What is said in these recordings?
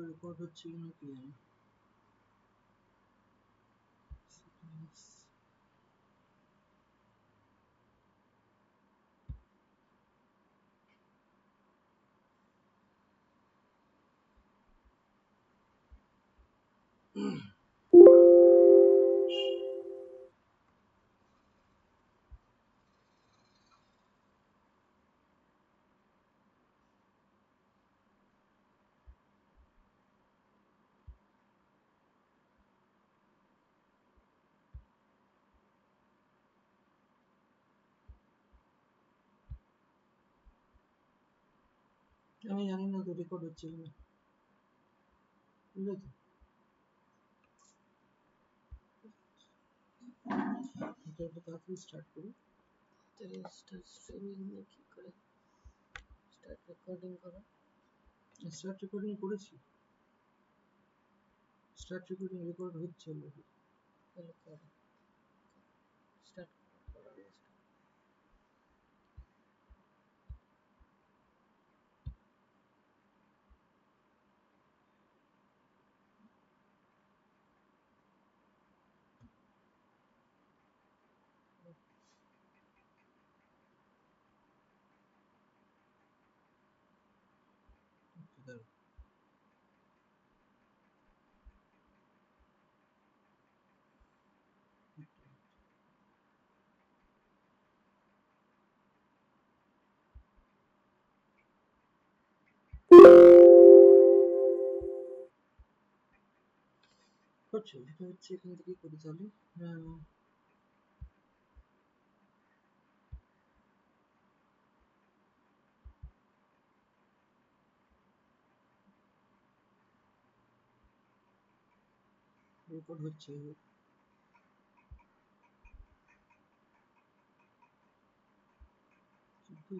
Record হচ্ছে কিনা কি জানি। আমি জানি না তো রেকর্ড হচ্ছে কিনা, বুঝলে তো? এটা একটু তাড়াতাড়ি স্টার্ট করি। কি করে স্টার্ট রেকর্ডিং করা? স্টার্ট রেকর্ডিং করেছি, স্টার্ট রেকর্ডিং রেকর্ড হচ্ছে অলরেডি। তাহলে করো, স্টার্ট করা। দাঁড়াও। হচ্ছে, এটা হচ্ছে এখান থেকেই করি তাহলে। রেকর্ড হচ্ছে। কিন্তু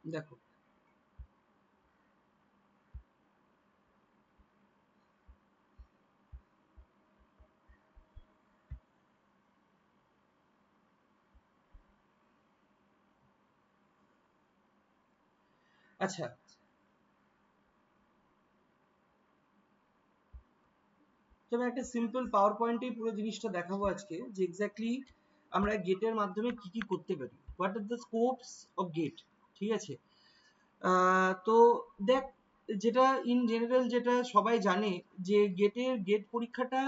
দেখো, আচ্ছা তবে একটা সিম্পল পাওয়ার পয়েন্টেই পুরো জিনিসটা দেখাবো আজকে, যে এক্স্যাক্টলি আমরা গেটের মাধ্যমে কি কি করতে পারি, what are the scopes of GATE. ঠিক আছে, তো দেখ, যেটা ইন জেনারেল যেটা সবাই জানে, যে গেট পরীক্ষাটা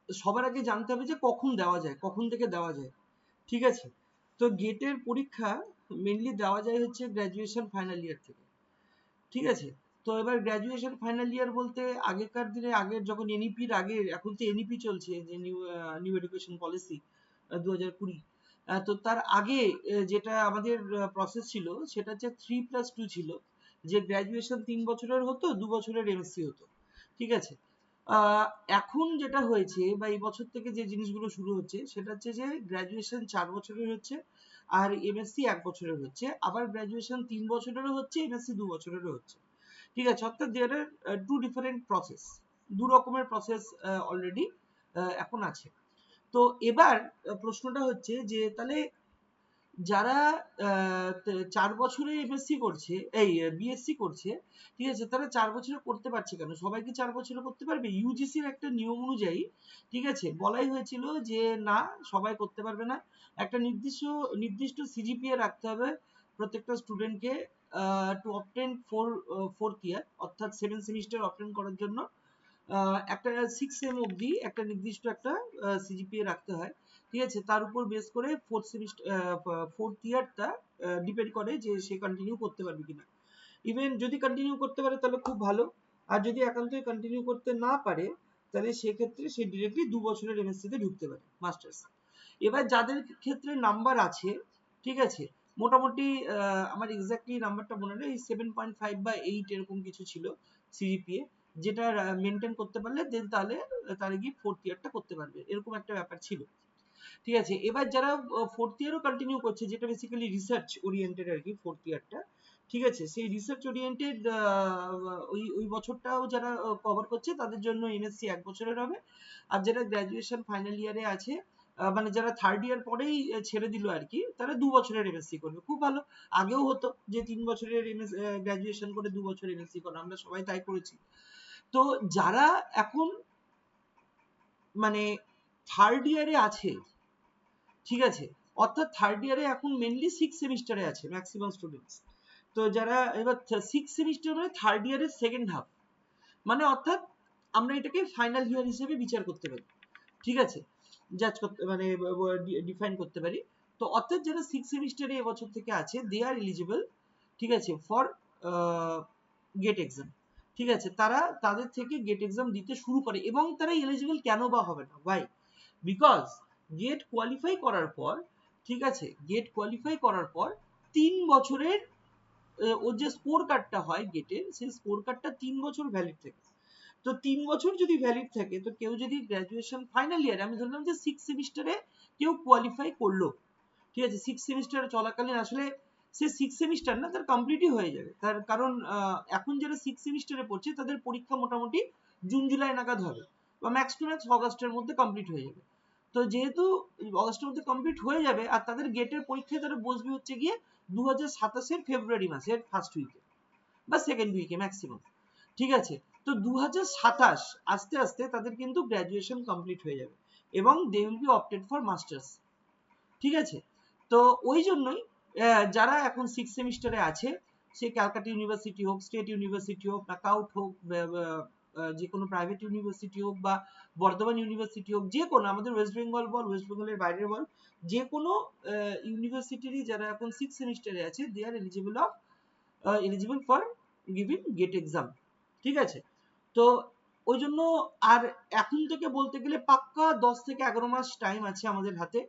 সবার আগে জানতে হবে যে কখন দেওয়া যায়, কখন থেকে দেওয়া যায়। ঠিক আছে, তো গেটের পরীক্ষা মেনলি দেওয়া যায় হচ্ছে গ্র্যাজুয়েশন ফাইনাল ইয়ার থেকে। ঠিক আছে, তো এবার গ্র্যাজুয়েশন ফাইনাল ইয়ার বলতে আগেকার দিনে, আগের যখন এনইপির আগে, এখন তো এনইপি চলছে, যে নিউ এডুকেশন পলিসি 2020, তো তার আগে যেটা আমাদের প্রসেস ছিল সেটা হচ্ছে 3+2 ছিল, যে গ্র্যাজুয়েশন 3 বছরের হতো, 2 বছরের এমএসসি হতো। ঠিক আছে, আহ, এখন যেটা হয়েছে বা এই বছর থেকে যে জিনিসগুলো শুরু হচ্ছে সেটা হচ্ছে যে গ্র্যাজুয়েশন 4 বছরের হচ্ছে, আর এমএসসি 1 বছরের হচ্ছে, আবার গ্র্যাজুয়েশন 3 বছরেরও হচ্ছে, এমএসসি 2 বছরেরও হচ্ছে। ঠিক আছে, অর্থাৎ দেয়ার আর টু ডিফারেন্ট প্রসেস, দু রকমের প্রসেস অলরেডি এখন আছে। তো এবার প্রশ্নটা হচ্ছে যে তাহলে যারা 4 বছরে এমএসসি করছে, এই বিএসসি করছে, ঠিক আছে, তারা 4 বছরে করতে পারছে কেন? সবাই কি 4 বছরে করতে পারবে? ইউজিসির একটা নিয়ম অনুযায়ী, ঠিক আছে, বলাই হয়েছিল যে না, সবাই করতে পারবে না। একটা নির্দিষ্ট সিজিপিএ রাখতে হবে প্রত্যেকটা স্টুডেন্টকে, টু অবটেন ফোর্থ ইয়ার, অর্থাৎ 7 সেমিস্টার অবটেন করার জন্য একটা 6 সেম অবধি একটা নির্দিষ্ট একটা সিজিপিএ রাখতে হয়। ঠিক আছে, তার উপর বেস করে ফোর্থ ইয়ারটা ডিপেন্ড করে যে সে কন্টিনিউ করতে পারবে কিনা। ইভেন যদি কন্টিনিউ করতে পারে তাহলে খুব ভালো, আর যদি একান্তই কন্টিনিউ করতে না পারে তাহলে সেক্ষেত্রে সে ডিরেক্টলি 2 বছরের এমএসসি তে ঢুকতে পারে, মাস্টার্স। এবার যাদের ক্ষেত্রে নাম্বার আছে, ঠিক আছে, মোটামুটি আমার এক্স্যাক্টলি নাম্বারটা মনে নেই, 7.5 বা 8 এরকম কিছু ছিল সিজিপিএ, যেটা মেনটেন করতে পারলে দেন তাহলে তারা গিয়ে ফোর্থ ইয়ারটা করতে পারবে, এরকম একটা ব্যাপার ছিল। ঠিক আছে, এবার যারা ফোর্থ ইয়ারও কন্টিনিউ করছে, যেটা বেসিক্যালি রিসার্চ ওরিয়েন্টেড আর কি ফোর্থ ইয়ারটা, ঠিক আছে, সেই রিসার্চ ওরিয়েন্টেড ওই বছরটাও যারা কভার করছে তাদের জন্য এমএসসি 1 বছরের হবে। আর যারা গ্র্যাজুয়েশন ফাইনাল ইয়ারে আছে মানে যারা থার্ড ইয়ার পরেই ছেড়ে দিল আর কি, তারা 2 বছরের এমএসসি করবে। খুব ভালো। আগেও হতো যে 3 বছরের গ্রাজুয়েশন করে 2 বছর এমএসসি করা, আমরা সবাই তাই করেছি। তো যারা এখন মানে থার্ড ইয়ারে আছে, ঠিক আছে, অর্থাৎ থার্ড ইয়ারে এখন মেনলি 6 সেমিস্টারে আছে ম্যাক্সিমাম স্টুডেন্টস। তো যারা এবার 6 সেমিস্টার মানে থার্ড ইয়ারের সেকেন্ড হাফ, মানে অর্থাৎ আমরা এটাকে ফাইনাল ইয়ার হিসেবে বিচার করতে পারি, ঠিক আছে, জাজ করতে মানে ডিফাইন করতে পারি। তো অর্থাৎ যারা 6 সেমিস্টারে এবছর থেকে আছে দে আর এলিজিবল, ঠিক আছে, ফর গেট এক্সাম, ঠিক আছে। তারা তাদের থেকে গেট এক্সাম দিতে শুরু করে, এবং তারা এলিজিবল কেন বা হবে না, ভাই? বিকজ গেট কোয়ালিফাই করার পর, ঠিক আছে, গেট কোয়ালিফাই করার পর 3 বছরের ওর যে স্কোর কার্ডটা হয় গেটের, সেই স্কোর কার্ডটা 3 বছর ভ্যালিড থাকে। তো 3 বছর যদি ভ্যালিড থাকে, তো কেউ যদি গ্রাজুয়েশন ফাইনাল ইয়ারে, আমি ধরলাম যে 6 সেমিস্টারে কেউ কোয়ালিফাই করলো, ঠিক আছে, 6 সেমিস্টার চলাকালীন আসলে সে 6 সেমিস্টার না, তার কমপ্লিটই হয়ে যাবে। তার কারণ এখন যারা 6 সেমিস্টারে পড়ছে তাদের পরীক্ষা মোটামুটি জুন জুলাই নাগাদ হবে, বা ম্যাক্স টু ম্যাক্স অগাস্টের মধ্যে কমপ্লিট হয়ে যাবে। তো যেহেতু অগাস্টের মধ্যে কমপ্লিট হয়ে যাবে, আর তাদের গেটের পরীক্ষায় তারা বসবে হচ্ছে গিয়ে 2027 ফেব্রুয়ারি মাসের ফার্স্ট উইকে বা সেকেন্ড উইকে ম্যাক্সিমাম, ঠিক আছে। তো 2027 আস্তে আস্তে তাদের কিন্তু গ্রাজুয়েশন কমপ্লিট হয়ে যাবে, এবং they will be opted for masters, ঠিক আছে। তো ওই জন্যই যারা এখন 6 সেমিস্টারে আছে, সে ক্যালকাটা ইউনিভার্সিটি হোক, স্টেট ইউনিভার্সিটি হোক, নাকাউট হোক, যে কোনো প্রাইভেট ইউনিভার্সিটি হোক, বা বর্ধমান ইউনিভার্সিটি হোক, যে কোনো আমাদের ওয়েস্ট বেঙ্গল বল, ওয়েস্ট বেঙ্গলের বাইরের বল, যে কোনো ইউনিভার্সিটিরই যারা এখন 6 সেমিস্টারে আছে, they are eligible for giving GATE exam, ঠিক আছে। তো ওই জন্য আর এখন থেকে বলতে গেলে পাক্কা 10 থেকে 11 মাস টাইম আছে আমাদের হাতে।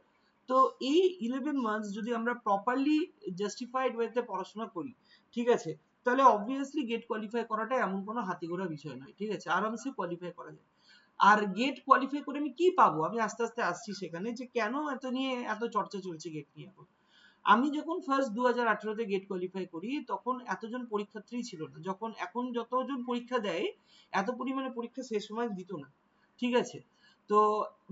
তো এই 11 মান্থস যদি আমরা প্রপারলি জাস্টিফাইড ওয়েতে পড়াশোনা করি, ঠিক আছে, তাহলে অবভিয়াসলি গেট কোয়ালিফাই করাটা এমন কোনো হাতিগোড়া বিষয় নয়, ঠিক আছে, আরামসে কোয়ালিফাই করা যায়। আর গেট কোয়ালিফাই করে আমি কি পাবো, আমি আস্তে আস্তে আসছি সেখানে, যে কেন এত নিয়ে এত চর্চা চলছে গেট নিয়ে এখন। আমি যখন ফার্স্ট 2018-তে গেট কোয়ালিফাই করি, তখন এতজন পরীক্ষার্থী ছিল না। যখন এখন যতজন পরীক্ষা দেয়, এত পরিমাণে পরীক্ষা সে সময় দিত না, ঠিক আছে। তো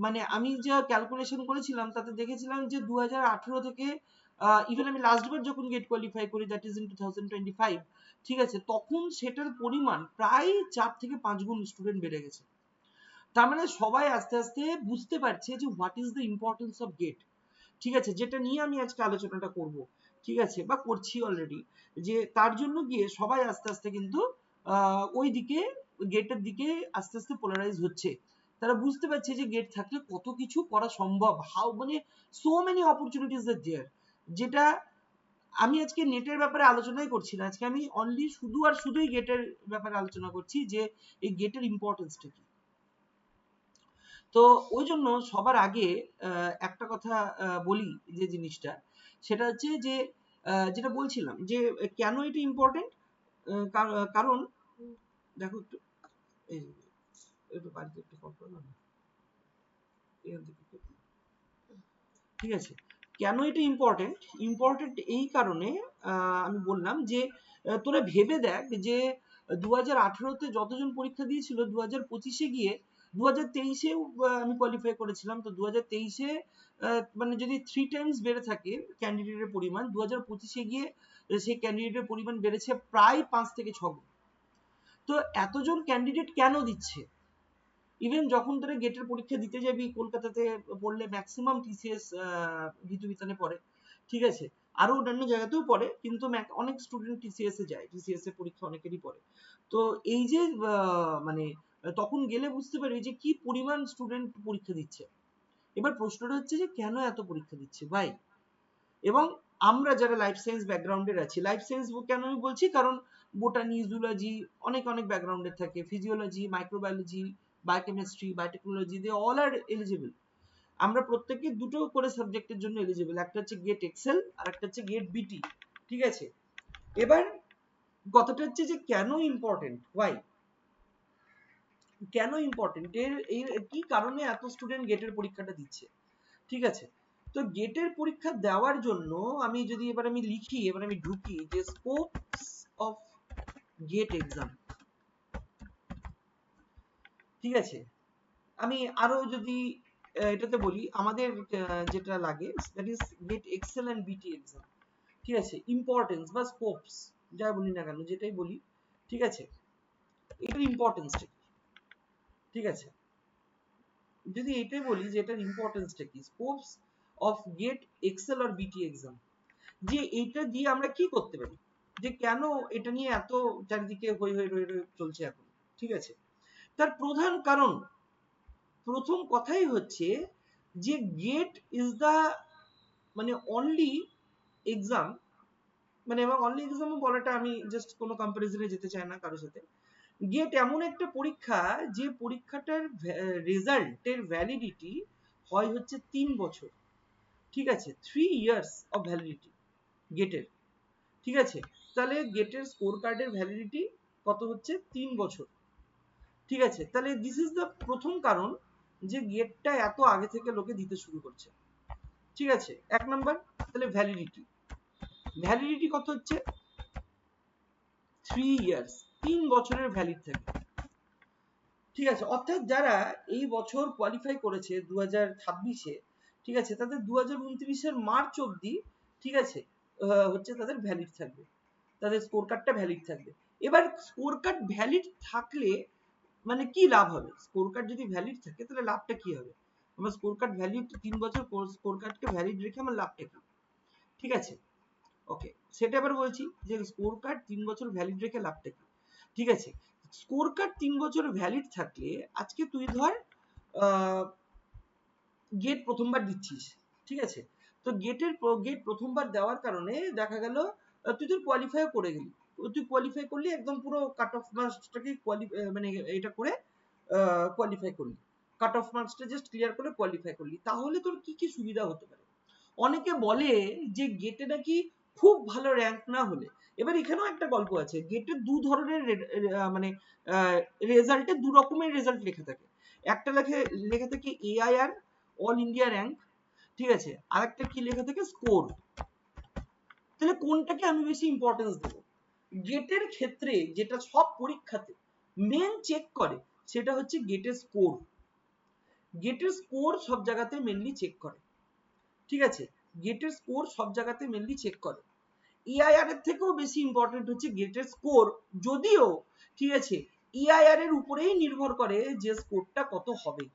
মানে আমি যা ক্যালকুলেশন করেছিলাম তাতে দেখেছিলাম যে 2018 থেকে ইভেন আমি লাস্ট বার যখন গেট কোয়ালিফাই করি, দ্যাট ইজ ইন 2025, ঠিক আছে, তখন সেটার পরিমাণ প্রায় 4 থেকে 5 গুণ স্টুডেন্ট বেড়ে গেছে। তার মানে সবাই আস্তে আস্তে বুঝতে পারছে যে what is the importance of GATE, ঠিক আছে, যেটা নিয়ে আমি আজকে আলোচনাটা করব, ঠিক আছে, বা করছি অলরেডি। যে তার জন্য গিয়ে সবাই আস্তে আস্তে কিন্তু ওই দিকে, গেটের দিকে আস্তে আস্তে পোলারাইজ হচ্ছে। তারা বুঝতে পারছে যে গেট থাকলে কত কিছু করা সম্ভব, হাউ মানে সো মেনি অপরচুনিটিস আর দেয়ার, যেটা আমি আজকে নেটের ব্যাপারে আলোচনাই করছি না। আজকে আমি অনলি শুধু আর শুধুই গেটের ব্যাপারে আলোচনা করছি, যে এই গেটের ইম্পর্টেন্সটা কি। তো ওই জন্য সবার আগে একটা কথা বলি, যে জিনিসটা, সেটা হচ্ছে যে যেটা বলছিলাম যে কেন এটা ইম্পর্টেন্ট। কারণ দেখো একটু, এই একটু বাড়িতে একটু কল করলাম, ঠিক আছে। কেন এটা ইম্পর্টেন্ট? ইম্পর্টেন্ট এই কারণে আমি বললাম যে তোরা ভেবে দেখ যে 2018-তে যতজন পরীক্ষা দিয়েছিল, 2025-এ গিয়ে 2023-এ আমি কোয়ালিফাই করেছিলাম। তো 2023-এ মানে যদি 3 টাইমস বেড়ে থাকে ক্যান্ডিডেটের পরিমাণ, 2025-এ গিয়ে সেই ক্যান্ডিডেটের পরিমাণ বেড়েছে প্রায় 5 থেকে 6 গুণ। তো এতজন ক্যান্ডিডেট কেন দিচ্ছে? ইভেন যখন তোরা গেটের পরীক্ষা দিতে যাবি, কলকাতাতে পড়লে ম্যাক্সিমাম টিসিএস গীতু বিতানে পড়ে, ঠিক আছে, আরো অন্যান্য জায়গাতেও পড়ে, কিন্তু অনেক স্টুডেন্ট টিসিএস এ যায়, টিসিএস এর পরীক্ষা অনেকেরই পড়ে। তো এই যে মানে তখন গেলে বুঝতে পারবি যে কি পরিমাণ স্টুডেন্ট পরীক্ষা দিচ্ছে। এবার প্রশ্নটা হচ্ছে যে কেন এত পরীক্ষা দিচ্ছে ভাই? এবং আমরা যারা লাইফ সায়েন্স ব্যাকগ্রাউন্ডের আছি, লাইফ সায়েন্স কেন আমি বলছি, কারণ বোটানি, জুলজি, অনেক অনেক ব্যাকগ্রাউন্ডের থাকে, physiology, microbiology, biochemistry, biotechnology, they all are eligible. আমরা প্রত্যেকে দুটো করে সাবজেক্টের জন্য এলিজিবল, একটা হচ্ছে গেট এক্সেল আর একটা হচ্ছে গেট বিটি, ঠিক আছে। এবার কথাটা হচ্ছে যে কেন ইম্পর্টেন্ট, ওয়াই, কেন ইম্পর্টেন্ট, এর এই কি কারণে এত স্টুডেন্ট গেটের পরীক্ষাটা দিচ্ছে, ঠিক আছে। তো গেটের পরীক্ষা দেওয়ার জন্য আমি যদি এবার আমি লিখি, এবার আমি ঢুকি যে স্কোপস অফ গেট এক্সাম, ঠিক আছে। আমি আরো যদি এটাতে বলি আমাদের যেটা লাগে that is GATE XL and BT exam, ঠিক আছে, ইম্পর্টেন্স বা স্কোপস যা বলি না কেন, যেটাই বলি, ঠিক আছে, এটার ইম্পর্টেন্সটা কি, ঠিক আছে, যদি এটাই বলি যে এটার ইম্পর্টেন্সটা কি, স্কোপস অফ গেট এক্সেল আর বিটি এক্সাম, যে এটা দিয়ে আমরা কি করতে পারি, যে কেন এটা নিয়ে এত চারিদিকে হই হই রই রই চলছে এখন, ঠিক আছে। তার প্রধান কারণ, প্রথম কথাই হচ্ছে যে গেট ইজ দা মানে অনলি এক্সাম, মানে এবং অনলি এক্সাম বলাটা আমি জাস্ট কোনো কম্পারিজনে যেতে চাই না কারোর সাথে। গেট এমন একটা পরীক্ষা যে পরীক্ষাটার রেজাল্টের ভ্যালিডিটি হয় হচ্ছে 3 বছর, ঠিক আছে, 3 years অফ ভ্যালিডিটি গেটের, ঠিক আছে। তাহলে গেটের স্কোর কার্ডের ভ্যালিডিটি কত হচ্ছে 3 বছর, ঠিক আছে। তাহলে দিস ইজ দ্য প্রথম কারণ যে গেটটা এত আগে থেকে লোকে দিতে শুরু করছে, ঠিক আছে, 1 নম্বর। তাহলে ভ্যালিডিটি, ভ্যালিডিটি কত হচ্ছে 3 years, 3 বছরের ভ্যালিড থাকে, ঠিক আছে। অর্থাৎ যারা এই বছর কোয়ালিফাই করেছে 2026-এ, ঠিক আছে, তাদের 2029-এর মার্চ অবধি, ঠিক আছে, হচ্ছে তাদের ভ্যালিড থাকবে, তাদের স্কোর কার্ডটা ভ্যালিড থাকবে। এবার স্কোর কার্ড ভ্যালিড থাকলে মানে কি লাভ হবে, স্কোর কার্ড যদি ভ্যালিড থাকে তাহলে লাভটা কি হবে, আমার স্কোর কার্ড ভ্যালিড 3 বছর, স্কোর কার্ডকে ভ্যালিড রেখে আমার লাভটা কি, ঠিক আছে, ওকে, সেটা এবার বলছি যে স্কোর কার্ড 3 বছর ভ্যালিড রেখে লাভটা কি, ঠিক আছে। স্কোর কার্ড 3 বছর ভ্যালিড থাকলে আজকে তুই ধর গেট প্রথমবার দিচ্ছিস, ঠিক আছে, তো গেট প্রথমবার দেওয়ার কারণে দেখা গেল তুই তো কোয়ালিফাই করে গেলি, তুই কোয়ালিফাই করলি একদম পুরো কাট অফ মার্কসটাকে মানে এটা করে কোয়ালিফাই করলি, কাট অফ মার্কসটা জাস্ট ক্লিয়ার করে কোয়ালিফাই করলি, তাহলে তোর কি কি সুবিধা হতে পারে। অনেকে বলে যে গেটে নাকি খুব ভালো র্যাঙ্ক না হলে, এবার এখানেও একটা গল্প আছে, গেটে দু ধরনের মানে রেজাল্টে দু রকমের রেজাল্ট লেখা থাকে, একটা লেখা থাকে এআইআর, অল ইন্ডিয়া র্যাঙ্ক, ঠিক আছে, আর একটা কি লেখা থাকে স্কোর। তাহলে কোনটাকে আমি বেশি ইম্পর্টেন্স দেব, গেটের ক্ষেত্রে যেটা সব পরীক্ষাতে মেন চেক করে সেটা হচ্ছে গেটের স্কোর, গেটের স্কোর সব জায়গাতে মেনলি চেক করে, ঠিক আছে, গেটের স্কোর সব জায়গাতে মেনলি চেক করে। ইআইআর এর থেকেও বেশি ইম্পর্টেন্ট হচ্ছে গেটের স্কোর, যদিও ঠিক আছে ইআইআর এর উপরেই নির্ভর করে যে স্কোরটা কত হবে,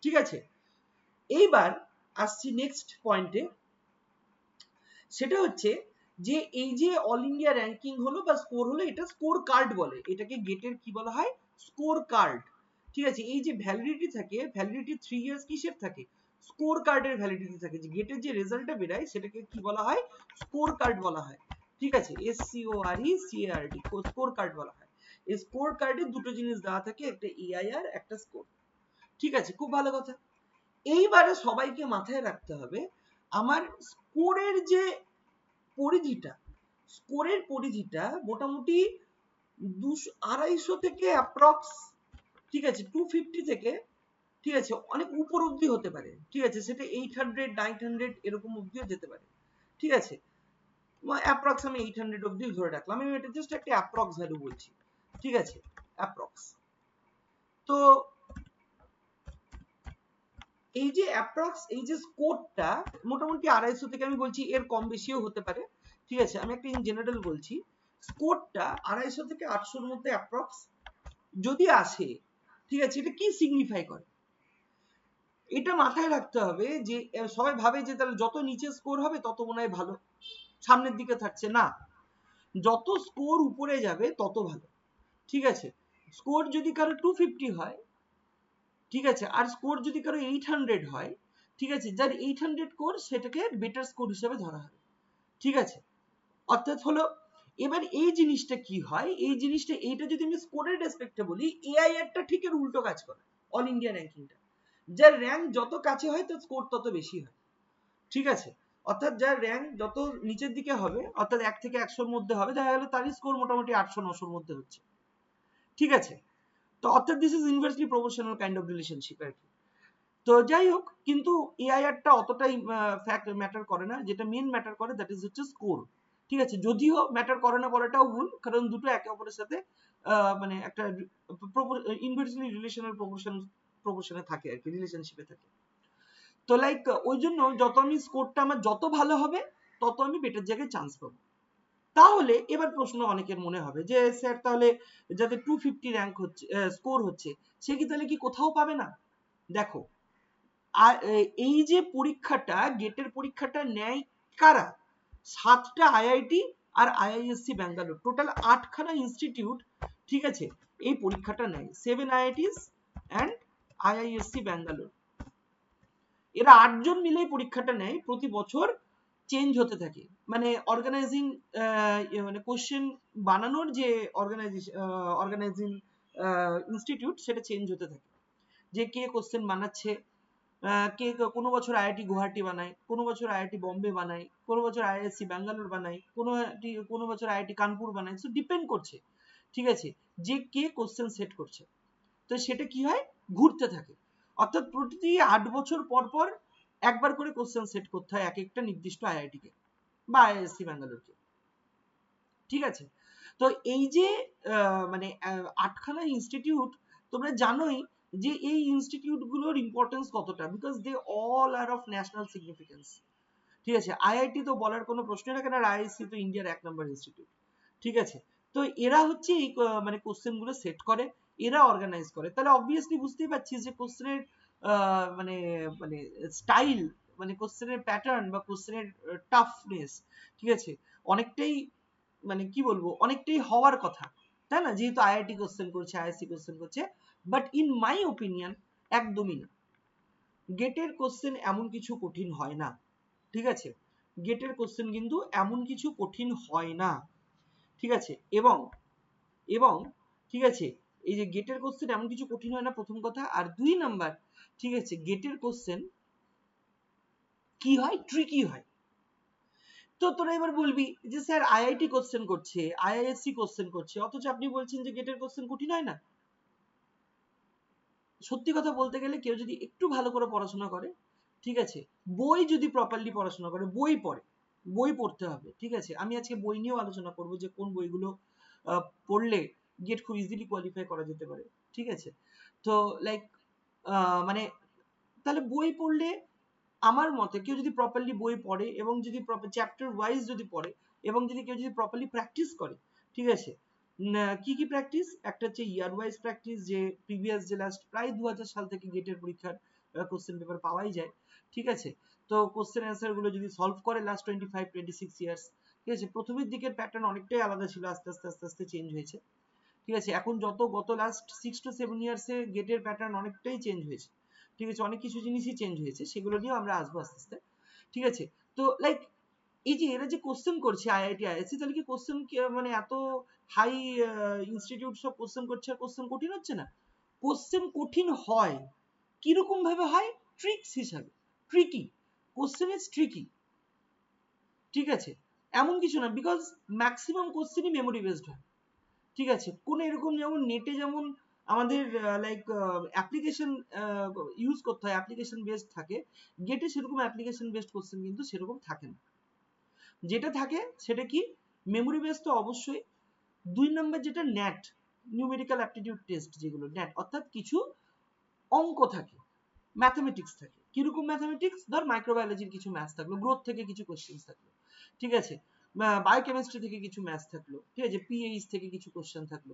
ঠিক আছে। এইবার আসছি নেক্সট পয়েন্টে, সেটা হচ্ছে যে এই যে অল ইন্ডিয়া র্যাঙ্কিং হলো বা স্কোর হলো, এটা স্কোর কার্ড বলে, এটাকে গেটের কি বলা হয়, স্কোর কার্ড, ঠিক আছে। এই যে ভ্যালিডিটি থাকে, ভ্যালিডিটি 3 ইয়ার্স কিসের থাকে, স্কোর কার্ডের ভ্যালিডিটি থাকে, যে গেটের যে রেজাল্টটা বেরায় সেটাকে কি বলা হয়, স্কোর কার্ড বলা হয়, ঠিক আছে, SCORECARD, স্কোর কার্ড বলা হয়। এই স্কোর কার্ডে দুটো জিনিস দেওয়া থাকে, একটা EIR, একটা স্কোর, ঠিক আছে, খুব ভালো কথা। এইবারে সবাইকে মাথায় রাখতে হবে আমার স্কোরের যে পরিধিটা, স্কোরের পরিধিটা মোটামুটি 200-250 থেকে অ্যাপ্রক্স, ঠিক আছে, 250 থেকে, ঠিক আছে, অনেক উপর অবধি হতে পারে, ঠিক আছে, সেটা 800-900 এরকম অবধিও যেতে পারে, ঠিক আছে, অ্যাপ্রক্স আমি 800 অবধি ধরে রাখলাম, আমি এটা জাস্ট একটা অ্যাপ্রক্স ভ্যালু বলছি, ঠিক আছে, অ্যাপ্রক্স। তো এই যে অ্যাপ্রক্স এই যে স্কোরটা মোটামুটি 250 থেকে, আমি বলছি এর কম বেশিও হতে পারে, ঠিক আছে, আমি একটা ইন জেনারেল বলছি, স্কোরটা 250 থেকে 800-র মধ্যে অ্যাপ্রক্স যদি আসে, ঠিক আছে, এটা কি সিগনিফাই করে, এটা মাথায় রাখতে হবে যে সবাই ভাবে যে তাহলে যত নিচে স্কোর হবে তত মনে হয় ভালো, সামনের দিকে থাকছে না, যত স্কোর উপরে যাবে তত ভালো, ঠিক আছে। স্কোর যদি কারো 250 হয়, ঠিক আছে, আর স্কোর যদি কারো 800 হয়, ঠিক আছে, যার 800 স্কোর সেটাকে বেটার স্কোর হিসেবে ধরা হবে, ঠিক আছে। অর্থাৎ হলো এবার এই জিনিসটা কি হয়, এই জিনিসটা এইটা যদি আমি স্কোরের রেসপেক্টে বলি, এআইআর টা ঠিক এর উল্টো কাজ করে, অল ইন্ডিয়া র্যাঙ্কিংটা, যার র্যাঙ্ক যত কাছে হয় তার স্কোর তত বেশি হয়, ঠিক আছে। অর্থাৎ যার র্যাঙ্ক যত নিচের দিকে হবে, অর্থাৎ 1 থেকে 100-র মধ্যে হবে, দেখা গেল তারই স্কোর মোটামুটি 800-900-র মধ্যে হচ্ছে, ঠিক আছে। তো অর্থাৎ this is inversely proportional kind of relationship আর কি। তো যাই হোক, কিন্তু এআইআরটা অতটাই ফ্যাক্ট ম্যাটার করে না, যেটা মেন ম্যাটার করে দ্যাট ইজ হচ্ছে স্কোর, ঠিক আছে। যদিও ম্যাটার করে না বলাটাও ভুল, কারণ দুটো একে অপরের সাথে মানে একটা ইনভার্সলি রিলেশনাল প্রপোর্শন প্রপোর্শনে থাকে আর কি, রিলেশনশিপে থাকে। তো লাইক ওই জন্য যত আমি স্কোরটা আমার যত ভালো হবে তত আমি বেটার জায়গায় চান্স পাবো। তাহলে এবার প্রশ্ন অনেকের মনে হবে যে স্যার তাহলে যাতে 250 র্যাঙ্ক হচ্ছে স্কোর হচ্ছে সে কি তাহলে কি কোথাও পাবে না? দেখো আর এই যে পরীক্ষাটা গেটের পরীক্ষাটা নেয় কারা? 7টা আইআইটি আর আইআইএসসি ব্যাঙ্গালোর, টোটাল 8খানা ইনস্টিটিউট, ঠিক আছে, এই পরীক্ষাটা নেয়। 7 আইআইটিস অ্যান্ড আইআইএসসি ব্যাঙ্গালোর, এরা 8জন মিলে পরীক্ষাটা নেয়। প্রতি বছর চেঞ্জ হতে থাকে, মানে অর্গানাইজিং মানে কোশ্চেন বানানোর যে অর্গানাইজিং ইনস্টিটিউট সেটা চেঞ্জ হতে থাকে, যে কে কোশ্চেন বানাচ্ছে। কে কোনো বছর আইআইটি গুয়াহাটি বানায়, কোনো বছর আইআইটি বম্বে বানায়, কোনো বছর আইআইএসসি ব্যাঙ্গালোর বানায়, কোনো বছর আইআইটি কানপুর বানায়। সো ডিপেন্ড করছে, ঠিক আছে, যে কে কোশ্চেন সেট করছে। তো সেটা কি হয়, ঘুরতে থাকে। অর্থাৎ প্রতি 8 বছর পর পর একবার করে কোশ্চেন সেট করতে হয় এক একটা নির্দিষ্ট আইআইটি কে বা আইআইএসসি ব্যাঙ্গালোরকে, ঠিক আছে। তো এই যে মানে 8খানা ইনস্টিটিউট, তোমরা জানোই যে এই ইনস্টিটিউট গুলোর ইম্পর্টেন্স কতটা, because they all are of national significance, ঠিক আছে। আইআইটি তো বলার কোনো প্রশ্নই না, কেন আইআইএসসি তো ইন্ডিয়ার 1 নম্বর ইনস্টিটিউট, ঠিক আছে। তো এরা হচ্ছে এই মানে কোশ্চেন গুলো সেট করে, এরা অর্গানাইজ করে। তাহলে অবভিয়াসলি বুঝতেই পারছিস যে কোশ্চেনের মানে মানে স্টাইল, মানে কোশ্চেনের প্যাটার্ন বা কোশ্চেনের টাফনেস, ঠিক আছে, অনেকটাই মানে কি বলবো, অনেকটাই হওয়ার কথা, তাই না, যেহেতু আইআইটি কোশ্চেন করছে, আইআইএসসি কোশ্চেন করছে। বাট ইন মাই ওপিনিয়ন একদমই না, গেটের কোশ্চেন এমন কিছু কঠিন হয় না, ঠিক আছে। গেটের কোশ্চেন কিন্তু এমন কিছু কঠিন হয় না, ঠিক আছে। এবং এবং ঠিক আছে, এই যে গেটের কোশ্চেন এমন কিছু কঠিন হয় না, প্রথম কথা। আর 2 নাম্বার, ঠিক আছে, গেটের কোশ্চেন কি হয়, ট্রিকি হয়। তো তোরা এবার বলবি যে স্যার আইআইটি কোশ্চেন করছে, আইআইএসসি কোশ্চেন করছে, অথচ আপনি বলছেন যে গেটের কোশ্চেন কঠিন হয় না। সত্যি কথা বলতে গেলে কেউ যদি একটু ভালো করে পড়াশোনা করে, ঠিক আছে, বই যদি প্রপারলি পড়াশোনা করে, বই পড়ে, বই পড়তে হবে, ঠিক আছে। আমি আজকে বই নিয়েও আলোচনা করব যে কোন বইগুলো পড়লে গেট খুব ইজিলি কোয়ালিফাই করা যেতে পারে, ঠিক আছে। তো লাইক মানে তাহলে বই পড়লে আমার মতে কেউ যদি প্রপারলি বই পড়ে এবং যদি প্রপার চ্যাপ্টার ওয়াইজ যদি পড়ে এবং যদি কেউ যদি প্রপারলি প্র্যাকটিস করে, ঠিক আছে। কি কি প্র্যাকটিস? একটা হচ্ছে ইয়ার ওয়াইজ প্র্যাকটিস, যে প্রিভিয়াস যে লাস্ট প্রায় 2000 সাল থেকে গেটের পরীক্ষার কোশ্চেন পেপার পাওয়াই যায়, ঠিক আছে। তো কোশ্চেন অ্যান্সার গুলো যদি সলভ করে লাস্ট 25-26 ইয়ার্স, ঠিক আছে। প্রথমের দিকের প্যাটার্ন অনেকটাই আলাদা ছিল, আস্তে আস্তে আস্তে আস্তে চেঞ্জ হয়েছে, ঠিক আছে। এখন গত লাস্ট 6 to 7 ইয়ার্সে গেটের প্যাটার্ন অনেকটাই চেঞ্জ হয়েছে, ঠিক আছে। অনেক কিছু জিনিসই চেঞ্জ হয়েছে, সেগুলো নিয়েও আমরা আসবো আস্তে আস্তে, ঠিক আছে। তো লাইক এই যে এরা যে কোশ্চেন করছে আইআইটি আইআইএসসি, তাহলে কি কোশ্চেন মানে এত হাই ইনস্টিটিউট সব কোশ্চেন করছে আর কোশ্চেন কঠিন হচ্ছে না? কোশ্চেন কঠিন হয়, কিরকম ভাবে হয়? ট্রিক্স হিসাবে, ট্রিকি কোশ্চেন ইজ ট্রিকি, ঠিক আছে। এমন কিছু না, বিকজ ম্যাক্সিমাম কোশ্চেনই মেমোরি বেসড হয়, ঠিক আছে। কোন এরকম যেমন নেটে যেমন আমাদের লাইক অ্যাপ্লিকেশন ইউজ করতে হয়, অ্যাপ্লিকেশন বেসড থাকে, গেটে সেরকম অ্যাপ্লিকেশন বেসড কোশ্চেন কিন্তু সেরকম থাকে না। যেটা থাকে সেটা কি, মেমোরি বেস তো অবশ্যই। 2 নম্বর যেটা ন্যাট, নিউমেরিক্যাল অ্যাপটিটিউড টেস্ট, যেগুলো ন্যাট, অর্থাৎ কিছু অঙ্ক থাকে, ম্যাথমেটিক্স থাকে। কিরকম ম্যাথমেটিক্স? ধর মাইক্রোবায়োলজির কিছু ম্যাথস থাকলো, গ্রোথ থেকে কিছু কোশ্চেন থাকলো, ঠিক আছে। বায়োকেমিস্ট্রি থেকে কিছু ম্যাথস থাকলো, ঠিক আছে। পিএইচ থেকে কিছু কোশ্চেন থাকলো,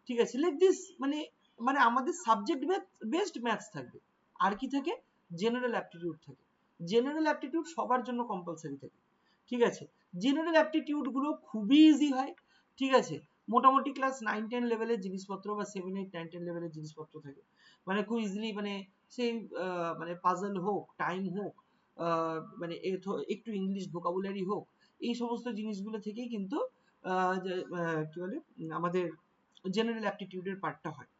ঠিক আছে। লাইক দিস, মানে মানে আমাদের সাবজেক্ট বেসড ম্যাথস থাকবে। আর কি থাকে? জেনারেল অ্যাপটিটিউড থাকে। জেনারেল অ্যাপটিটিউড সবার জন্য কম্পালসারি থাকে, ঠিক আছে। জেনারেল অ্যাপটিটিউড গুলো খুবই ইজি হয়, ঠিক আছে। মোটামুটি ক্লাস 9-10 লেভেলের জিনিসপত্র বা 7-8-9-10 লেভেলের জিনিসপত্র থাকে, মানে খুব ইজিলি, মানে সেই মানে পাজল হোক, টাইম হোক, মানে একটু ইংলিশ ভোকাবুলারি হোক, এই সমস্ত জিনিসগুলো থেকেই কিন্তু কি বলে আমাদের জেনারেল অ্যাপটিটিউডের পার্টটা হয়।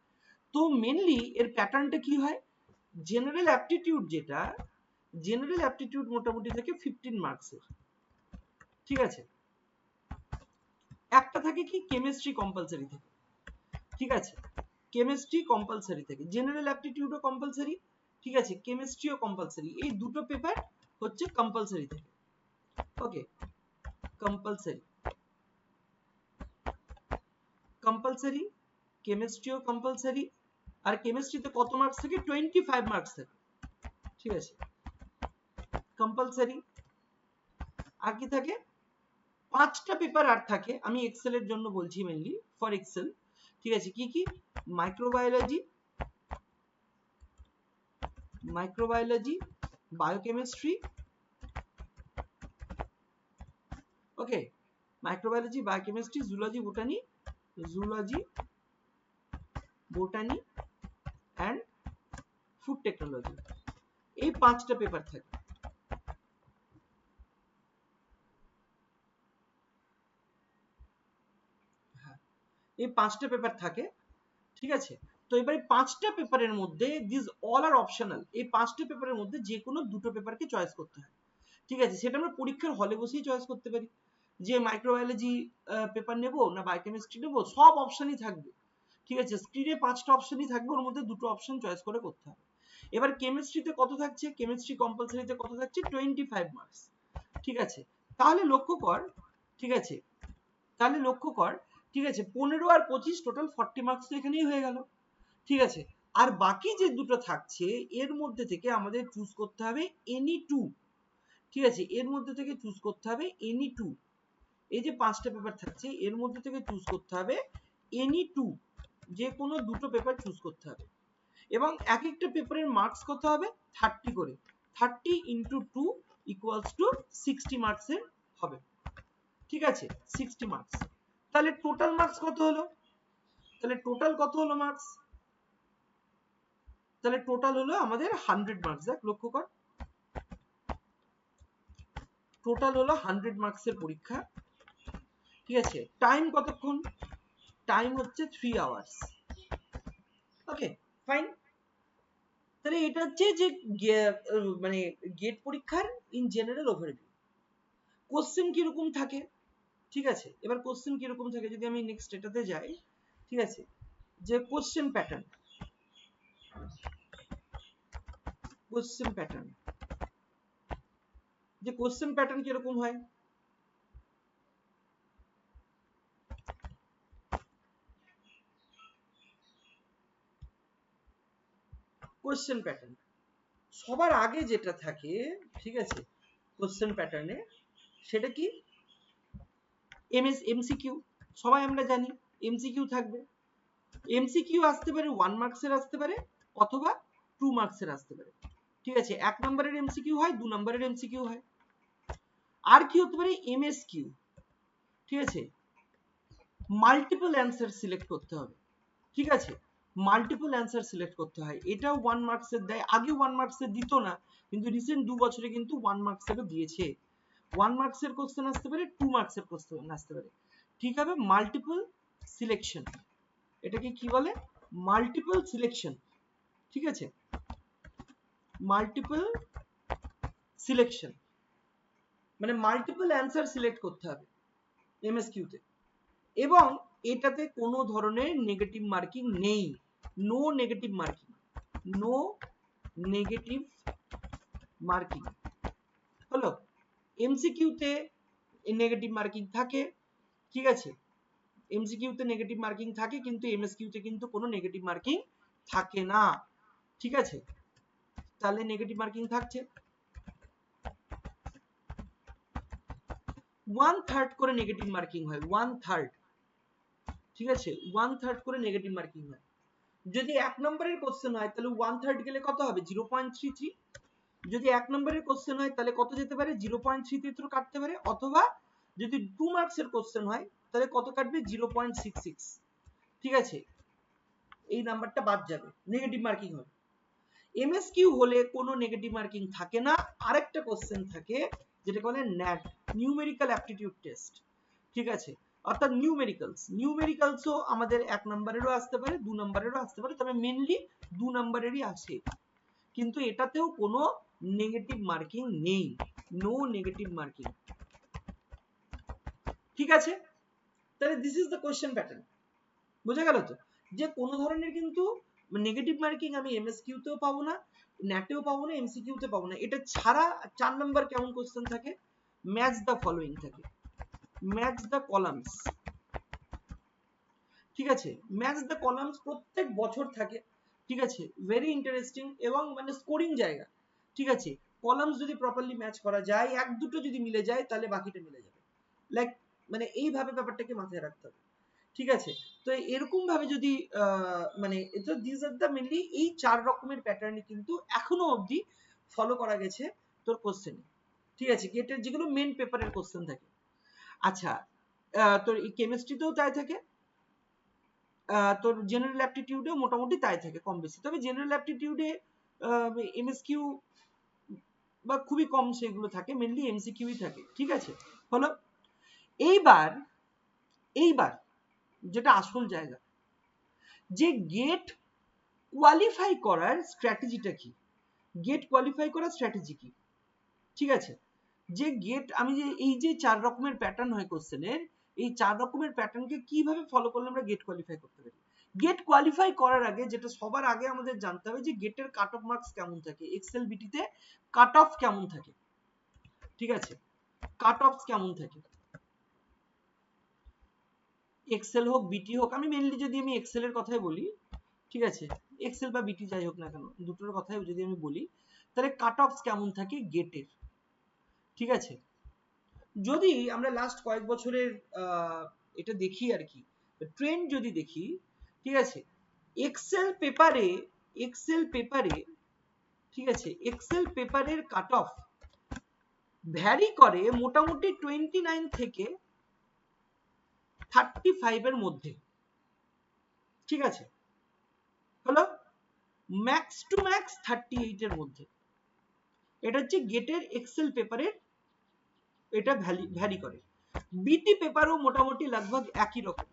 তো মেনলি এর প্যাটার্নটা কি হয়? জেনারেল অ্যাপটিটিউড যেটা, জেনারেল অ্যাপটিটিউড মোটামুটি থাকে 15 মার্কসের, ঠিক আছে। একটা থাকে কি, কেমিস্ট্রি কম্পালসারি থাকে, ঠিক আছে। কেমিস্ট্রি কম্পালসারি থাকে, জেনারেল অ্যাপটিটিউডও কম্পালসারি, ঠিক আছে, কেমিস্ট্রিও কম্পালসারি। এই দুটো পেপার হচ্ছে কম্পালসারি থাকে, ওকে। কম্পালসারি, কম্পালসারি, কেমিস্ট্রিও কম্পালসারি, আর কেমিস্ট্রিতে কত মার্কস থাকে? 25 মার্কস থাকে। ঠিক আছে, কম্পালসারি। আর কি থাকে? 5টা পেপার আর থাকে, আমি এক্সেল এর জন্য বলছি, মেইনলি ফর এক্সেল। ঠিক আছে, কি কি? Microbiology, biochemistry, okay, microbiology, biochemistry, zoology, botany and food technology. এই 5টা পেপার থাকে। এই 5টা পেপার থাকে। ঠিক আছে, তো এবারে 5টা পেপারের মধ্যে দিস অল আর অপশনাল। এই 5টা পেপারের মধ্যে যে কোনো দুটো পেপারকে চয়েস করতে হয়। ঠিক আছে, সেটা আমরা পরীক্ষার হলে বসেই চয়েস করতে পারি, যে মাইক্রোবায়োলজি পেপার নেব না বায়োকেমিস্ট্রি নেব, সব অপশনই থাকবে। ঠিক আছে, স্ক্রিনে 5টা অপশনই থাকবে, ওর মধ্যে দুটো অপশন চয়েস করে করতে হবে। এবার কেমিস্ট্রিতে কত থাকছে? কেমিস্ট্রি কম্পালসারিতে কত থাকছে? 25 মার্কস। ঠিক আছে, তাহলে লক্ষ্য কর, ঠিক আছে, তাহলে লক্ষ্য কর, ঠিক আছে, 15 আর 25 টোটাল 40 মার্কস তো এখানেই হয়ে গেল। ঠিক আছে, আর বাকি যে দুটো থাকছে এর মধ্যে থেকে আমাদের চুজ করতে হবে এনি টু। ঠিক আছে, এর মধ্যে থেকে চুজ করতে হবে এনি টু। এই যে 5টা পেপার থাকছে এর মধ্যে থেকে চুজ করতে হবে এনি টু, যে কোনো দুটো পেপার চুজ করতে হবে। এবং এক একটা পেপারের মার্কস কত হবে? 30 করে। 30 ইন্টু 2 ইকুয়ালস টু 60 মার্কসের হবে। ঠিক আছে, 60 মার্কস। তাহলে টোটাল মার্কস কত হলো? তাহলে টোটাল কত হলো মার্কস? তাহলে টোটাল হলো আমাদের 100 মার্কস। দেখ, লক্ষ্য কর, টোটাল হলো 100 মার্কসের পরীক্ষা। ঠিক আছে, টাইম কতক্ষণ? টাইম হচ্ছে 3 আওয়ার্স। ওকে, ফাইন। তাহলে এটা হচ্ছে যে মানে গেট পরীক্ষার ইন জেনারেল ওভারভিউ। কোশ্চেন কিরকম থাকে? ঠিক আছে, এবার কোশ্চেন কিরকম থাকে যদি আমি নেক্সট এটাতে যাই। ঠিক আছে, যে কোশ্চেন প্যাটার্ন, যে কোশ্চেন প্যাটার্ন কিরকম হয়? কোশ্চেন প্যাটার্ন সবার আগে যেটা থাকে, ঠিক আছে, কোশ্চেন প্যাটার্নে, সেটা কি? এমসিকিউ। সবাই আমরা জানি এমসিকিউ থাকবে। এমসিকিউ আসতে পারে 1 মার্কসের আসতে পারে অথবা 2 মার্কসের আসতে পারে। ঠিক আছে, 1 নম্বরের এমসিকিউ হয়, 2 নম্বরের এমসিকিউ হয়। আর কি হতে পারে? এমএসকিউ। ঠিক আছে, মাল্টিপল অ্যান্সার সিলেক্ট করতে হবে। ঠিক আছে, মাল্টিপল অ্যান্সার সিলেক্ট করতে হয়, এটাও 1 মার্কসের দেয়। আগে 1 মার্কসের দিত না, কিন্তু রিসেন্ট 2 বছরে কিন্তু 1 মার্কসেরও দিয়েছে। 1 মার্কসের কোশ্চেন আসতে পারে, 2 মার্কসের কোশ্চেন আসতে পারে। ঠিক হবে, মাল্টিপল সিলেকশন। এটাকে কি বলে? Multiple selection. ঠিক আছে, মাল্টিপল সিলেকশন মানে মাল্টিপল অ্যান্সার সিলেক্ট করতে হবে এমএসকিউ তে। এবং এটাতে কোনো ধরনের নেগেটিভ মার্কিং নেই। No negative marking, no negative marking. হলো, এমসিকিউ তে নেগেটিভ মার্কিং থাকে। ঠিক আছে, এমসিকিউ তে নেগেটিভ মার্কিং থাকে, কিন্তু এমএসকিউ তে কিন্তু কোনো নেগেটিভ মার্কিং থাকে না। ঠিক আছে, তাহলে নেগেটিভ মার্কিং থাকছে 1/3 করে নেগেটিভ মার্কিং হয়, 1/3। ঠিক আছে, 1/3 করে নেগেটিভ মার্কিং হয়। যদি 1 নম্বরের কোশ্চেন হয় তাহলে 1/3 গেলে কত হবে? 0.33। যদি 1 নম্বরের কোশ্চেন হয় তাহলে কত যেতে পারে? 0.33 কাটতে পারে। অথবা যদি 2 মার্কসের কোশ্চেন হয় তাহলে কত কাটবে? 0.66। ঠিক আছে, এই নাম্বারটা বাদ যাবে, নেগেটিভ মার্কিং হবে। এমএসকিউ হলে কোনো নেগেটিভ মার্কিং থাকে না। আরেকটা কোশ্চেন থাকে যেটাকে বলে ন্যাট, নিউমেরিক্যাল অ্যাপটিটিউড টেস্ট। ঠিক আছে, অর্থাৎ নিউমেরিক্যালসও আমাদের 1 নম্বরেরও আসতে পারে, 2 নম্বরেরও আসতে পারে, তবে মেনলি 2 নম্বরেরই আসে। কিন্তু এটাতেও কোনো নেগেটিভ মার্কিং নেই, নো নেগেটিভ মার্কিং। ঠিক আছে, তাহলে this is the question pattern. বোঝা গেল তো, যে কোনো ধরনের কিন্তু নেগেটিভ মার্কিং আমি এমএসকিউ তেও পাবো না, ন্যাটেও পাবো না, এমসিকিউ তে পাবো না। এটা ছাড়া 4 নাম্বার কেমন কোশ্চেন থাকে? ম্যাচ দ্য ফলোইং থাকে, ম্যাচ দ্য কলামস। ঠিক আছে, ম্যাচ দ্য কলামস প্রত্যেক বছর থাকে। ঠিক আছে, ভেরি ইন্টারেস্টিং এবং মানে স্কোরিং জায়গা। ঠিক আছে, কলামস যদি প্রপারলি ম্যাচ করা যায়, এক দুটো যদি মিলে যায় তাহলে বাকিটা মিলে যাবে। লাইক মানে এইভাবে ব্যাপারটাকে মাথায় রাখতে হবে। ঠিক আছে, তো এরকম ভাবে যদি মানে দিস আর দ্য মেনলি এই 4 রকমের প্যাটার্নই কিন্তু এখনো অবধি ফলো করা গেছে তোর কোশ্চেনে। ঠিক আছে, গেটের যেগুলো মেন পেপারের কোশ্চেন থাকে। আচ্ছা, তোর এই কেমিস্ট্রিতেও তাই থাকে, তোর জেনারেল অ্যাপটিটিউডেও মোটামুটি তাই থাকে কম বেশি। তবে জেনারেল অ্যাপটিটিউডে এমএসকিউ বা খুবই কম সেগুলো থাকে, মেনলি এমসিকিউই থাকে। ঠিক আছে, হলো। এইবার এইবার যেটা আসল জায়গা, যে গেট কোয়ালিফাই করার স্ট্র্যাটেজিটা কি, গেট কোয়ালিফাই করার স্ট্র্যাটেজি কি। ঠিক আছে, যে গেট আমি যে এই যে 4 রকমের প্যাটার্ন হয় কোশ্চেনের, এই 4 রকমের প্যাটার্নকে কিভাবে ফলো করলে আমরা গেট কোয়ালিফাই করতে পারি। গেট কোয়ালিফাই করার আগে যেটা সবার আগে আমাদের জানতে হবে যে গেটের কাট অফ মার্কস কেমন থাকে, এক্সেল বিটিতে কাট অফ কেমন থাকে। ঠিক আছে, কাট অফ কেমন থাকে, এক্সেল হোক বিটি হোক, আমি মেনলি যদি আমি এক্সেল এর কথাই বলি, ঠিক আছে, এক্সেল বা বিটি যাই হোক না কেন, দুটোর কথাই যদি আমি বলি, তাহলে কাট অফ কেমন থাকে গেটের। ঠিক আছে, যদি আমরা লাস্ট কয়েক বছরের এটা দেখি আর কি, ট্রেন্ড যদি দেখি, ঠিক আছে, এক্সেল পেপারে ঠিক আছে, এক্সেল পেপারের কাট অফ ভ্যারি করে মোটামুটি 29 থেকে 35 এর মধ্যে। ঠিক আছে, হলো, ম্যাক্স টু ম্যাক্স 38 এর মধ্যে। এটা হচ্ছে গেটের এক্সেল পেপারের, এটা ভ্যারি করে। বিটি পেপারও মোটামুটি লগভগ একই রকম,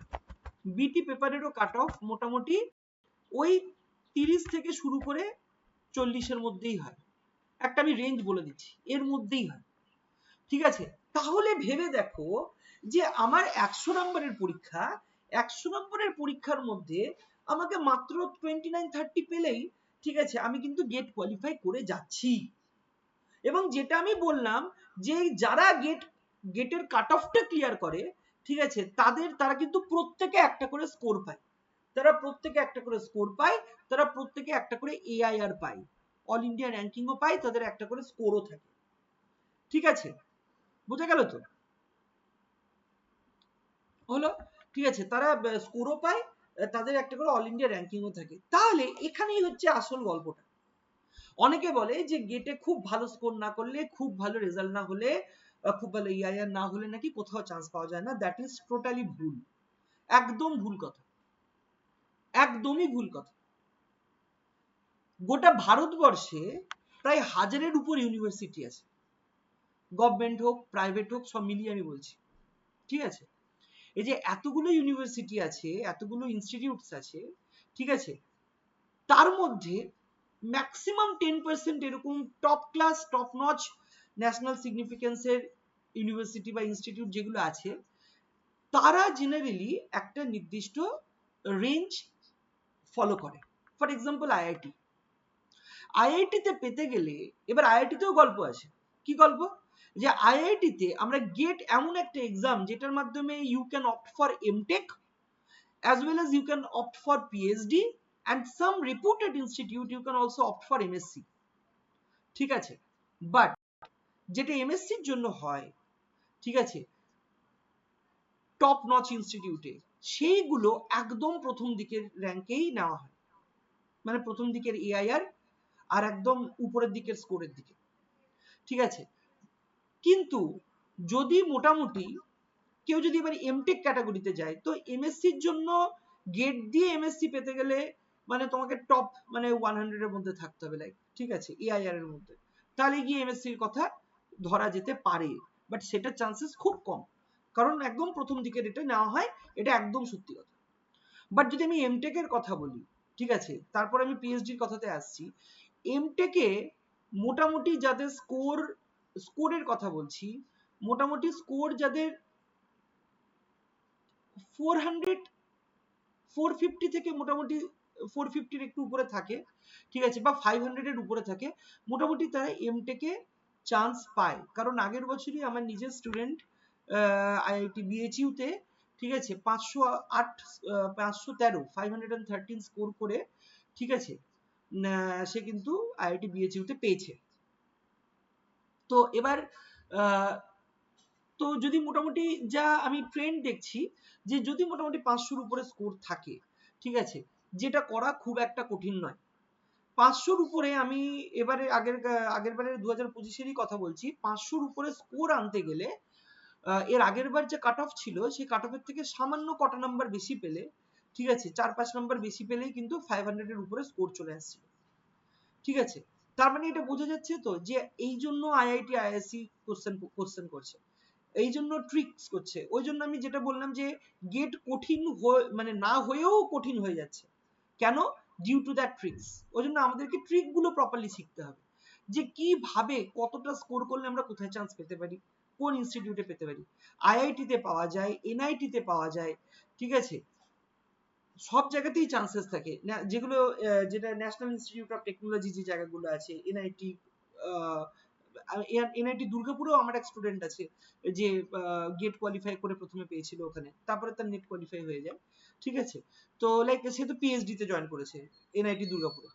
বিটি পেপারেরও কাট অফ মোটামুটি ওই 30 থেকে শুরু করে 40 এর মধ্যেই হয়। একটা আমি রেঞ্জ বলে দিচ্ছি, এর মধ্যেই হয়। ঠিক আছে, তাহলে ভেবে দেখো যে আমার 100 নম্বরের পরীক্ষা, 100 নম্বরের পরীক্ষার মধ্যে আমাকে মাত্র 29-30 পেলেই, ঠিক আছে, আমি কিন্তু গেট কোয়ালিফাই করে যাচ্ছি। এবং যেটা আমি বললাম যে যারা গেটের কাট অফটা ক্লিয়ার করে, ঠিক আছে, তারা কিন্তু প্রত্যেকে একটা করে স্কোর পায়, তারা প্রত্যেকে একটা করে স্কোর পায়, তারা প্রত্যেকে একটা করে এআইআর পায়, অল ইন্ডিয়া র্যাঙ্কিংও পায়, তাদের একটা করে স্কোরও থাকে। ঠিক আছে, বোঝা গেল তো, হলো। ঠিক আছে, তারা স্কোরও পায়, তাদের একটা করে অল ইন্ডিয়া র্যাঙ্কিংও থাকে। তাহলে এখানেই হচ্ছে আসল গল্পটা। অনেকে বলে যে গেটে খুব ভালো স্কোর না করলে, খুব ভালো রেজাল্ট না হলে, খুব ভালো ইআইআর না হলে নাকি কোথাও চান্স পাওয়া যায় না। দ্যাট ইজ টোটালি ভুল, একদম ভুল কথা, একদমই ভুল কথা। গোটা ভারতবর্ষে প্রায় 1000-এর উপর ইউনিভার্সিটি আছে, গভর্নমেন্ট হোক প্রাইভেট হোক সব মিলিয়ে আমি বলছি। ঠিক আছে, এই যে এতগুলো ইউনিভার্সিটি আছে, এতগুলো ইনস্টিটিউটস আছে, ঠিক আছে, তার মধ্যে ম্যাক্সিমাম 10% এরকম top class top notch national সিগনিফিকেন্সের ইউনিভার্সিটি বা ইনস্টিটিউট যেগুলো আছে, তারা জেনারেলি একটা নির্দিষ্ট রেঞ্জ ফলো করে। ফর এক্সাম্পল আইআইটি, আইআইটিতে পেতে গেলে, এবার আইআইটিতেও গল্প আছে। কি গল্প, যে আইআইটিতে আমরা গেট এমন একটা এক্সাম যেটার মাধ্যমে you can opt for MTech as well as you can opt for PhD and some reputed institute you can also opt for MSc। ঠিক আছে, বাট যেটা এমএসসি এর জন্য হয়, ঠিক আছে, টপ নচ ইনস্টিটিউটে, সেইগুলো একদম প্রথম দিকের র্যাঙ্কেই নেওয়া হয়, মানে প্রথম দিকের এআইআর আর একদম উপরের দিকের স্কোরের দিকে। ঠিক আছে, কিন্তু যদি মোটামুটি কেউ যদি এবার এমটেক ক্যাটাগরিতে যায়, তো এমএসসির জন্য গেট দিয়ে এমএসসি পেতে গেলে মানে তোমাকে টপ মানে 100 এর মধ্যে থাকতে হবে, লাইক, ঠিক আছে, এআইআর এর মধ্যে, তাহলে গিয়ে এমএসসির কথা ধরা যেতে পারে, বাট সেটার চান্সেস খুব কম, কারণ একদম প্রথম দিকের এটা নেওয়া হয়, এটা একদম সত্যি কথা। বাট যদি আমি এমটেক এর কথা বলি, ঠিক আছে, তারপর আমি পিএইচডির কথাতে আসছি, এমটেকে মোটামুটি যাদের স্কোরের কথা বলছি, মোটামুটি স্কোর যাদের 450 থেকে মোটামুটি 450 একটু উপরে থাকে, ঠিক আছে, বা 500 এর উপরে থাকে, মোটামুটি তারা এমটেকে চান্স পায়। কারণ আগের বছরই আমার নিজের স্টুডেন্ট আইআইটি বিএচইউতে, ঠিক আছে, 513 513 স্কোর করে ঠিক আছে, সে কিন্তু IIT BHU তে পেয়েছে। তো এবার তো যদি মোটামুটি যা আমি ট্রেন্ড দেখছি, যে যদি মোটামুটি 500-র উপরে স্কোর থাকে, ঠিক আছে, যেটা করা খুব একটা কঠিন নয়। 500-র উপরে আমি এবারে আগের বারের 2025-এরই কথা বলছি, 500-র উপরে স্কোর আনতে গেলে এর আগের বার যে কাট অফ ছিল সেই কাট অফের থেকে সামান্য কটা নাম্বার বেশি পেলে, ঠিক আছে, 4-5 নাম্বার বেশি পেলেই কিন্তু 500-এর উপরে স্কোর চলে আসছে। ঠিক আছে, তার মানে এটা বোঝা যাচ্ছে তো যে এই জন্য IIT IISc কোশ্চেন করছে, এই জন্য ট্রিক্স করছে। ওই জন্য আমি যেটা বললাম যে গেট কঠিন মানে না হয়েও কঠিন হয়ে যাচ্ছে। কেন? Due to that tricks. ওই জন্য আমাদেরকে ট্রিক গুলো প্রপারলি শিখতে হবে, যে কিভাবে কতটা স্কোর করলে আমরা কোথায় চান্স পেতে পারি, কোন ইনস্টিটিউটে পেতে পারি। IIT তে পাওয়া যায়, NIT তে পাওয়া যায়, ঠিক আছে, সব জায়গাতেই চান্সেস থাকে, যেগুলো যেটা ন্যাশনাল ইনস্টিটিউট অফ টেকনোলজি যে জায়গাগুলো আছে, NIT, NIT দুর্গাপুরেও আমার এক স্টুডেন্ট আছে যে গেট কোয়ালিফাই করে প্রথমে পেয়েছিল ওখানে, তারপরে তার নেট কোয়ালিফাই হয়ে যায়। ঠিক আছে, তো লাইক সে তো PhD তে জয়েন করেছে NIT দুর্গাপুরে,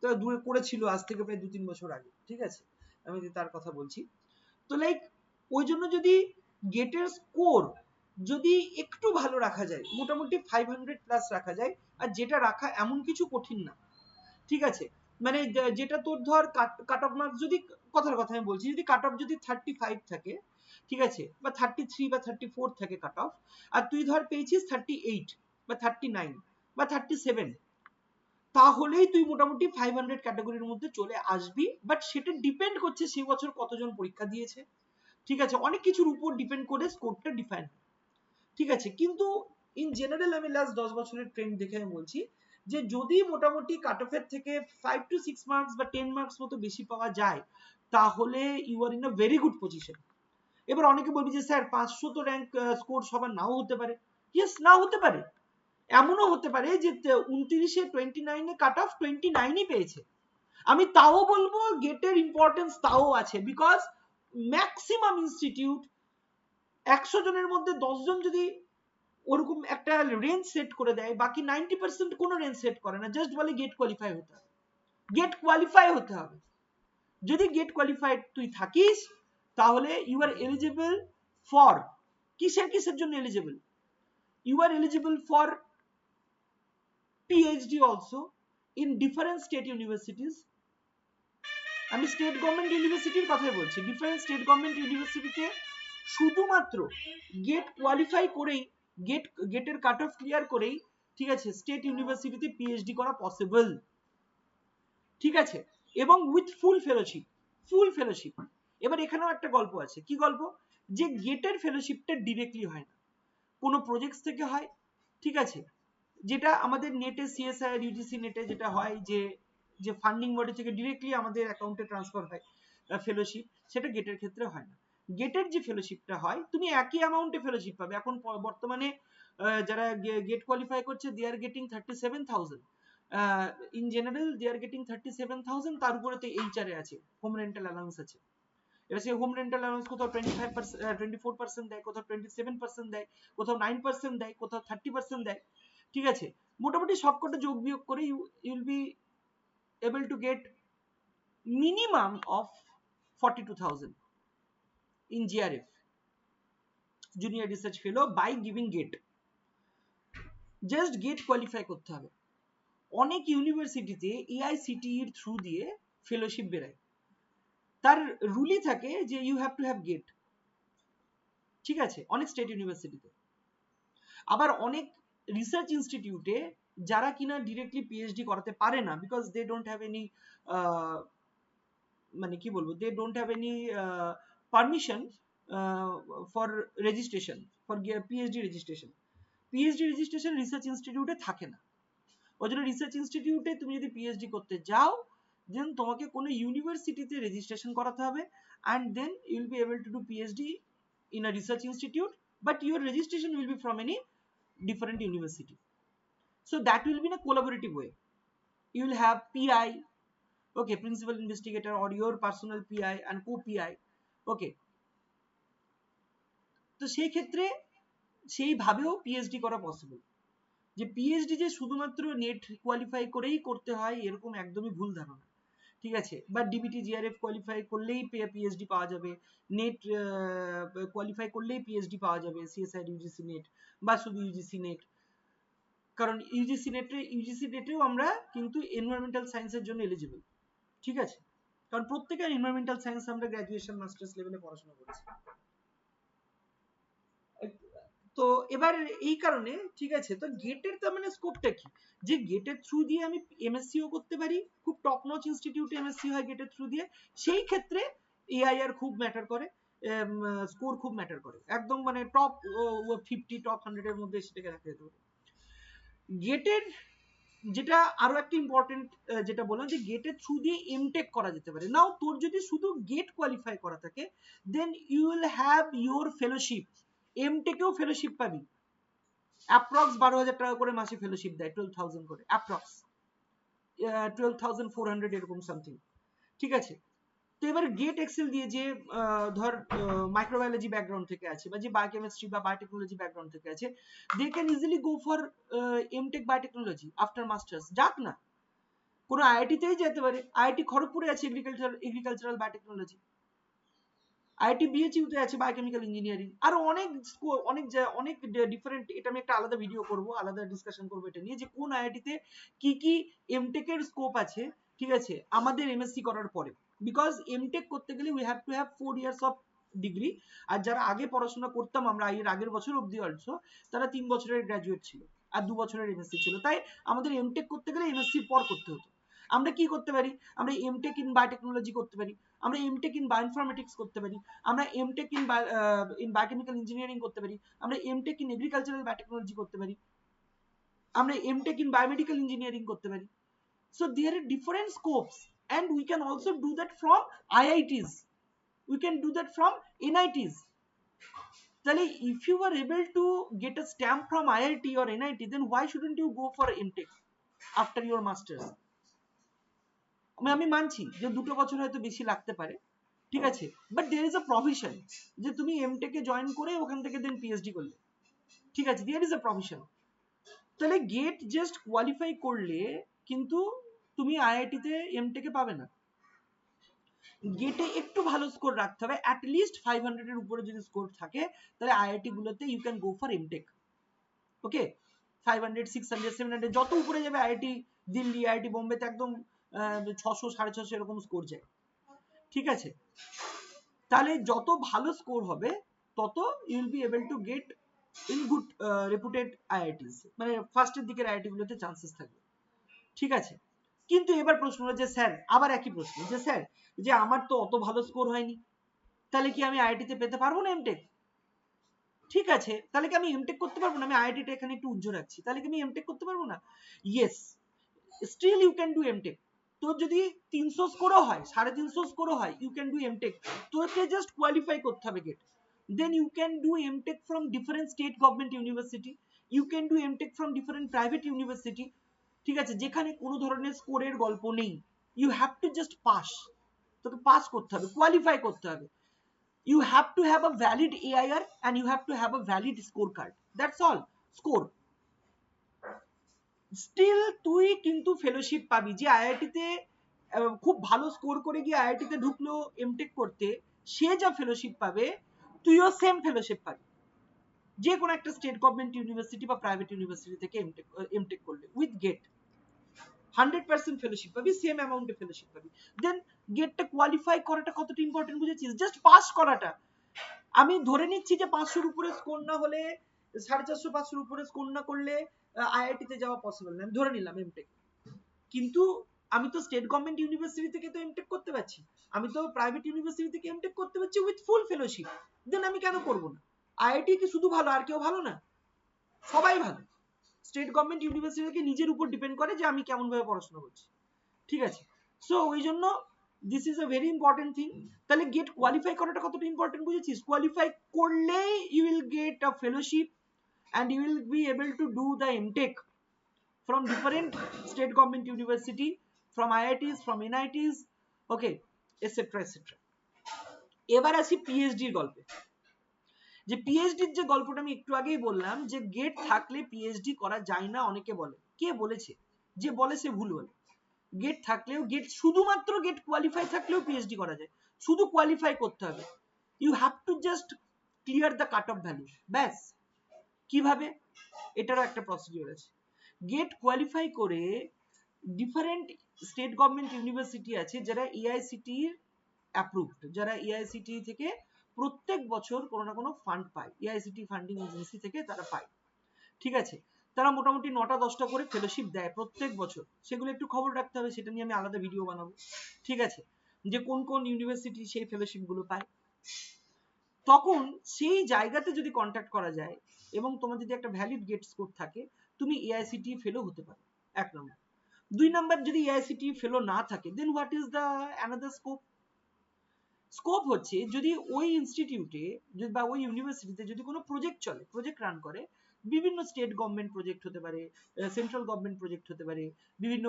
তো দূরে করেছিল আজ থেকে প্রায় 2-3 বছর আগে। ঠিক আছে, আমি তার কথা বলছি। তো লাইক ওই জন্য যদি গেটের স্কোর যদি একটু ভালো রাখা যায়, মোটামুটি 500 প্লাস রাখা যায়, আর যেটা রাখা এমন কিছু কঠিন না। ঠিক আছে, মানে যেটা তোর ধর কাট অফ মার্কস যদি, কথার কথা আমি বলছি, যদি কাট অফ যদি 35 থাকে, ঠিক আছে, বা 33 বা 34 থাকে কাট অফ, আর তুই ধর পেয়েছিস 38 বা 39 বা 37, তাহলেই তুই মোটামুটি 500 ক্যাটাগরির মধ্যে চলে আসবি। বাট সেটা ডিপেন্ড করছে সে বছর কতজন পরীক্ষা দিয়েছে, ঠিক আছে, অনেক কিছুর উপর ডিপেন্ড করে স্কোরটা ডিফাইন। ঠিক আছে, কিন্তু ইন জেনারেল আমি লাস্ট 10 বছরের ট্রেন্ড দেখে আমি বলছি যে যদি মোটামুটি কাট অফের থেকে 5 to 6 মার্কস বা 10 মার্কস মতো বেশি পাওয়া যায়, তাহলে you are in a very good position. এবার অনেকে বলবি যে স্যার 500 তো র্যাঙ্ক স্কোর সবার নাও হতে পারে। ইয়েস, নাও হতে পারে। এমনও হতে পারে যে 29-এ 29-এ কাট অফ 29ই পেয়েছে। আমি তাও বলবো গেটের ইম্পর্টেন্স তাও আছে, বিকজ ম্যাক্সিমাম ইনস্টিটিউট 100 জনের মধ্যে 10 জন যদি ওরকম একটা রেঞ্জ সেট করে দেয়, বাকি 90% কোনো রেঞ্জ সেট করে না, জাস্ট বলে গেট কোয়ালিফাই হতে হবে, গেট কোয়ালিফাই হতে হবে। যদি গেট কোয়ালিফাইড তুই থাকিস, তাহলে ইউ আর এলিজিবল ফর কিসের জন্য eligible? You are eligible for PhD also in different state universities. আমি স্টেট গভর্নমেন্ট ইউনিভার্সিটির কথাই বলছি, ডিফারেন্ট স্টেট গভর্নমেন্ট ইউনিভার্সিটিতে শুধুমাত্র গেট কোয়ালিফাই করেই, গেটের কাট অফ ক্লিয়ার করেই, ঠিক আছে, স্টেট ইউনিভার্সিটিতে PhD করা পসিবল। ঠিক আছে, এবং উইথ ফুল ফেলোশিপ। এবার এখানেও একটা গল্প আছে। কি গল্প? যে গেটের ফেলোশিপটা ডিরেক্টলি হয় না, কোনো প্রজেক্টস থেকে হয়। ঠিক আছে, যেটা আমাদের নেটে CSIR UGC নেটে যেটা হয় যে ফান্ডিং বডি থেকে ডিরেক্টলি আমাদের অ্যাকাউন্টে ট্রান্সফার হয় ফেলোশিপ, সেটা গেটের ক্ষেত্রে হয় না। গেটের যে ফেলোশিপটা হয়, তুমি একই অ্যামাউন্টে ফেলোশিপ পাবে। এখন বর্তমানে যারা গেট কোয়ালিফাই করছে, they are getting 37,000 in general, they are getting 37,000। তার উপরে তো HR এ আছে, হোম রেন্টাল অ্যালাউন্স আছে। এবার সেই হোম রেন্টাল অ্যালাউন্স কোথাও 25%, 24% দেয়, কোথাও 27% দেয়, কোথাও 9% দেয়, কোথাও 30% দেয়। ঠিক আছে, মোটামুটি সবকটা যোগ বিয়োগ করে you will be able to get minimum of 42,000 in GRF, junior research fellow, by giving GATE. Just GATE qualify করতে হবে। অনেক ইউনিভার্সিটিতে AICTE এর থ্রু দিয়ে ফেলোশিপ বেরায়, তার রুলই থাকে যে you have to have GATE. ঠিক আছে, অনেক স্টেট ইউনিভার্সিটিতে। আবার অনেক রিসার্চ ইনস্টিটিউটে যারা কিনা ডিরেক্টলি PhD করাতে পারে না, because they don't have any, মানে কি বলবো, they don't have any permission for registration, for PhD registration. PhD registration research ইনস্টিটিউটে থাকে না। ওই জন্য রিসার্চ ইনস্টিটিউটে তুমি যদি PhD করতে যাও, দেন তোমাকে কোনো ইউনিভার্সিটিতে রেজিস্ট্রেশন করাতে হবে, and then you will be able to do PhD in a research institute, but your registration will be from any different university. So that will be in a collaborative way. You will have PI, okay, principal investigator, or your personal PI and co-PI. Okay, তো সেই ক্ষেত্রে সেইভাবেও PhD করা possible. যে PhD যে শুধুমাত্র net qualify করেই করতে হয় এরকম একদমই ভুল ধারণা, ঠিক আছে? বা ডিবিটি জিআরএফ কোয়ালিফাই করলেই পিএইচডি পাওয়া যাবে, নেট কোয়ালিফাই করলেই পিএইচডি পাওয়া যাবে, সিএসআই ইউজিসি নেট বা শুধু ইউজিসি নেট। কারণ ইউজিসি নেটেও আমরা কিন্তু এনভায়রনমেন্টাল সায়েন্সের জন্য এলিজিবল, ঠিক আছে? কারণ প্রত্যেকের এনভায়রনমেন্টাল সায়েন্স আমরা গ্র্যাজুয়েশন মাস্টার্স লেভেলে পড়াশোনা করেছি। তো এবার এই কারণে, ঠিক আছে, তো গেটের তার মানে স্কোপটা কি, যে গেটের থ্রু দিয়ে আমি এমএসসিও করতে পারি, খুব টপ নচ ইনস্টিটিউটে এমএসসি হয় গেটের থ্রু দিয়ে, সেই ক্ষেত্রে এআইআর খুব ম্যাটার করে, স্কোর খুব ম্যাটার করে, একদম মানে টপ 50 টপ 100 এর মধ্যে সেটাকে রাখতে যেতে পারে। গেটের যেটা আরো একটা ইম্পর্টেন্ট যেটা বললাম, যে গেটের থ্রু দিয়ে এমটেক করা যেতে পারে। নাও তোর যদি শুধু গেট কোয়ালিফাই করা থাকে, then you will have your fellowship, এমটেকেও ফেলোশিপ পাবি, অ্যাপ্রক্স 12,000 টাকা করে মাসে ফেলোশিপ দেয়, 12,000 করে অ্যাপ্রক্স, 12,400 এরকম সামথিং, ঠিক আছে? তো এবার গেট এক্সেল দিয়ে যে ধর মাইক্রোবায়োলজি ব্যাকগ্রাউন্ড থেকে আছে, বা যে বায়োকেমিস্ট্রি বা বায়োটেকনোলজি ব্যাকগ্রাউন্ড থেকে আছে, they can easily go for MTech biotechnology after masters, যাক না, কোনো আইআইটিতেই যেতে পারে। আইআইটি খড়গপুরে আছে এগ্রিকালচারাল বায়োটেকনোলজি, আইআইটি বিএচইউতে আছে বায়োকেমিক্যাল ইঞ্জিনিয়ারিং, আরো অনেক অনেক ডিফারেন্ট, এটা আমি একটা আলাদা ভিডিও করব, আলাদা ডিসকাশন করব এটা নিয়ে, যে কোন আইআইটিতে কি কি এমটেক এর স্কোপ আছে, ঠিক আছে, আমাদের এমএসসি করার পরে। বিকজ এমটেক করতে গেলে we have to have 4 years of degree, আর যারা আগে পড়াশোনা করতাম আমরা এর আগের বছর অবধি অলসো, তারা 3 বছরের গ্র্যাজুয়েট ছিল আর 2 বছরের এমএসসি ছিল, তাই আমাদের এমটেক করতে গেলে এমএসসি পর করতে হতো। আমরা কি করতে পারি, আমরা এমটেক ইন বায়োটেকনোলজি করতে পারি, আমরা এমটেক ইন বায়োইনফরমেটিক্স করতে পারি, আমরা এমটেক ইন বায়োকেমিক্যাল ইঞ্জিনিয়ারিং করতে পারি, আমরা এমটেক ইন এগ্রিকালচারাল বায়োটেকনোলজি করতে পারি, আমরা এমটেক ইন বায়োমেডিক্যাল ইঞ্জিনিয়ারিং করতে পারি। So there are different scopes, and we can also do that from IITs, we can do that from NITs. তাহলে if you are able to get a stamp from IIT or NIT, then why shouldn't you go for MTech after your masters? আমি মানছি যে 2 বছর হয়তো বেশি লাগতে পারে, ঠিক আছে, but there is a provision, যে তুমি এমটেকে জয়েন করে ওখান থেকে দেন পিএইচডি করলে, ঠিক আছে, দেয়ার ইজ আ প্রভিশন। তাহলে গেট জাস্ট কোয়ালিফাই করলে কিন্তু তুমি আইআইটিতে এমটেকে পাবে না, গেটে একটু ভালো স্কোর রাখতে হবে, অ্যাটলিস্ট 500 এর উপরে যদি স্কোর থাকে, তাহলে আইআইটি গুলোতে you can go for MTech, okay? 500 600 700 যত উপরে যাবে, আইআইটি দিল্লি, আইআইটি বোম্বেতে একদম 600 650 এরকম স্কোর যায়, ঠিক আছে? তাহলে যত ভালো স্কোর হবে তত you will be able to get in good reputed IITs, মানে ফার্স্টের দিকের আইআইটি গুলোতে চান্সেস থাকবে, ঠিক আছে? কিন্তু এবার প্রশ্ন হলো যে স্যার, আবার একই প্রশ্ন, যে স্যার, যে আমার তো অত ভালো স্কোর হয়নি, তাহলে কি আমি আইআইটিতে পেতে পারবো না এমটেক? ঠিক আছে, তাহলে কি আমি এমটেক করতে পারবো না? আমি আইআইটিটা এখানে একটু উজ্জ্বল রাখছি, তাহলে কি আমি এমটেক করতে পারবো না? Yes, still you can do MTech. তোর যদি 300 স্কোরও হয়, 350 স্কোরও হয়, ইউ ক্যান ডু এমটেক, তোকে জাস্ট কোয়ালিফাই করতে হবে GATE, then you can do MTech from different state government university, you can do MTech from different private university, ঠিক আছে, যেখানে কোনো ধরনের স্কোরের গল্প নেই, you have to just pass, তোকে পাস করতে হবে, কোয়ালিফাই করতে হবে, you have to have a valid AIR and you have to have a valid scorecard, that's all, score, still তুই কিন্তু ফেলোশিপ পাবি। যে আইআইটিতে খুব ভালো স্কোর করে গিয়ে আইআইটিতে ঢুকলো এমটেক করতে, সে যা ফেলোশিপ পাবে তুইও সেম ফেলোশিপ পাবি, যে কোনো একটা স্টেট গভর্নমেন্ট ইউনিভার্সিটি বা প্রাইভেট ইউনিভার্সিটি থেকে এমটেক করলে উইথ গেট 100% ফেলোশিপ পাবি, সেম অ্যামাউন্টে ফেলোশিপ পাবি। দেন গেটটা কোয়ালিফাই করাটা কতটা ইম্পর্টেন্ট বুঝেছিস? জাস্ট পাস করাটা। আমি ধরে নিচ্ছি যে 500-র উপরে স্কোর না হলে, 450 500-র উপরে স্কোর না করলে আইআইটিতে যাওয়া পসিবল না, আমি ধরে নিলাম এমটেক, কিন্তু আমি তো স্টেট গভর্নমেন্ট ইউনিভার্সিটি থেকে তো এমটেক করতে পারছি, আমি তো প্রাইভেট ইউনিভার্সিটি থেকে এমটেক করতে পারছি উইথ ফুল ফেলোশিপ, দেন আমি কেন করব না? আইআইটি কি শুধু ভালো, আর কেউ ভালো না? সবাই ভালো। স্টেট গভর্নমেন্ট ইউনিভার্সিটি থেকে নিজের উপর ডিপেন্ড করে যে আমি কেমন ভাবে পড়াশোনা করছি, ঠিক আছে? সো ওই জন্য this is a very important thing. তাহলে গেট কোয়ালিফাই করাটা কতটা ইম্পর্টেন্ট বুঝেছিস? কোয়ালিফাই করলেই you will get a fellowship and you will be able to do the MTech from different state government university, from IITs, from NITs, okay, etc etc. এবার আসি পিএইচডির গল্পে। যে পিএইচডির যে গল্পটা আমি একটু আগেই বললাম, যে গেট থাকলে পিএইচডি করা যায় না, অনেকে বলে। কে বলেছে? যে বলে সে ভুল বলে। গেট থাকলেও, গেট শুধুমাত্র গেট কোয়ালিফাই থাকলেও পিএইচডি করা যায়, শুধু কোয়ালিফাই করতে হবে। You have to just clear the cut off value, ব্যাস। কিভাবে? এটারও একটা প্রসিডিওর আছে। গেট কোয়ালিফাই করে ডিফারেন্ট স্টেট গভর্নমেন্ট ইউনিভার্সিটি আছে যারা এআইসিটি অ্যাপ্রুভড, যারা এআইসিটি থেকে প্রত্যেক বছর কোনো না কোনো ফান্ড পায়, এআইসিটি ফান্ডিং এজেন্সি থেকে তারা পায়, ঠিক আছে। তারা মোটামুটি 9টা-10টা করে ফেলোশিপ দেয় প্রত্যেক বছর, সেগুলো একটু খবর রাখতে হবে, সেটা নিয়ে আমি আলাদা ভিডিও বানাবো, ঠিক আছে, যে কোন কোন ইউনিভার্সিটি সেই ফেলোশিপ গুলো পায়। তখন সেই জায়গাতে যদি কন্ট্যাক্ট করা যায় এবং তোমার যদি একটা ভ্যালিড গেট স্কোর থাকে, তুমি এআইসিটি ফেলো হতে পারো, 1 নম্বর। 2 নম্বর, যদি এআইসিটি ফেলো না থাকে, then what is the another scope? Scope হচ্ছে যদি ওই ইনস্টিটিউটে বা ওই ইউনিভার্সিটিতে যদি কোনো প্রজেক্ট চলে, প্রজেক্ট রান করে, বিভিন্ন স্টেট গভর্নমেন্ট প্রজেক্ট হতে পারে, সেন্ট্রাল গভর্নমেন্ট প্রজেক্ট হতে পারে, বিভিন্ন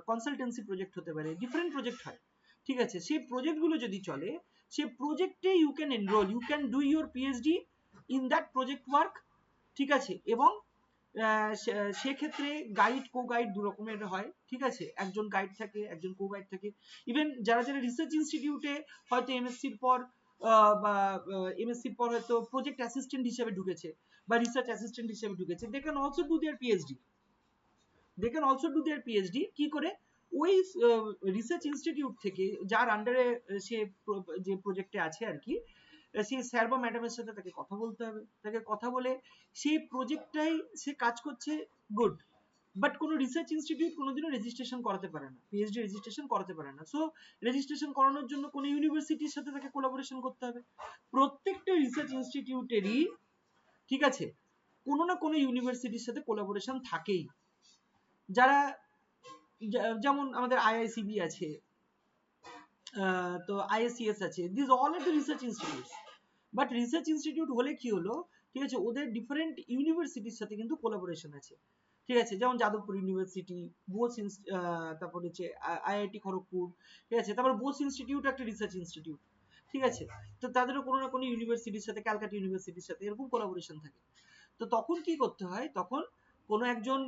কনসালটেন্সি প্রজেক্ট হতে পারে, ডিফারেন্ট প্রজেক্ট হয়, ঠিক আছে। সেই প্রজেক্টগুলো যদি চলে, সেই প্রজেক্টে you can enrol, you can do your PhD in that project work, ঠিক আছে। এবং সেক্ষেত্রে গাইড, কো গাইড 2 রকমের হয়, ঠিক আছে। একজন গাইড থাকে, একজন কো গাইড থাকে। ইভেন যারা যারা রিসার্চ ইনস্টিটিউটে হয়তো এমএসসির পর বা এমএসসির পর হয়তো প্রজেক্ট অ্যাসিস্ট্যান্ট হিসেবে ঢুকেছে বা রিসার্চ অ্যাসিস্ট্যান্ট হিসেবে ঢুকেছে, they can also do their PhD, they can also do their PhD. কি করে? ওই রিসার্চ ইনস্টিটিউট থেকে যার আন্ডারে সে যে প্রজেক্টে আছে আর কি, সেই স্যার বা ম্যাডামের সাথে তাকে কথা বলতে হবে, তাকে কথা বলে সেই প্রজেক্টটাই সে কাজ করছে, গুড। বাট কোনো রিসার্চ ইনস্টিটিউট কোনোদিনও রেজিস্ট্রেশন করাতে পারে না, পিএইচডি রেজিস্ট্রেশন করাতে পারে না। সো রেজিস্ট্রেশন করানোর জন্য কোনো ইউনিভার্সিটির সাথে তাকে কোলাবোরেশন করতে হবে। প্রত্যেকটা রিসার্চ ইনস্টিটিউটেরই, ঠিক আছে, কোনো না কোনো ইউনিভার্সিটির সাথে কোলাবোরেশন থাকেই। যারা যেমন আমাদের আইআইসিবি আছে, তো আইএসসিএস আছে, this all are the research institutes. But research institute হলে কি হলো, ঠিক আছে, ওদের ডিফারেন্ট ইউনিভার্সিটির সাথে কিন্তু কোলাবোরেশন আছে, ঠিক আছে। যেমন যাদবপুর ইউনিভার্সিটি, বোস, তারপর হচ্ছে আইআইটি খড়গপুর, ঠিক আছে। তারপর বোস ইনস্টিটিউট একটা রিসার্চ ইনস্টিটিউট, ঠিক আছে। তো তাদেরও কোনো না কোনো ইউনিভার্সিটির সাথে, ক্যালকাটা ইউনিভার্সিটির সাথে এরকম কোলাবোরেশন থাকে। তো তখন কি করতে হয়, তখন কোনো একজন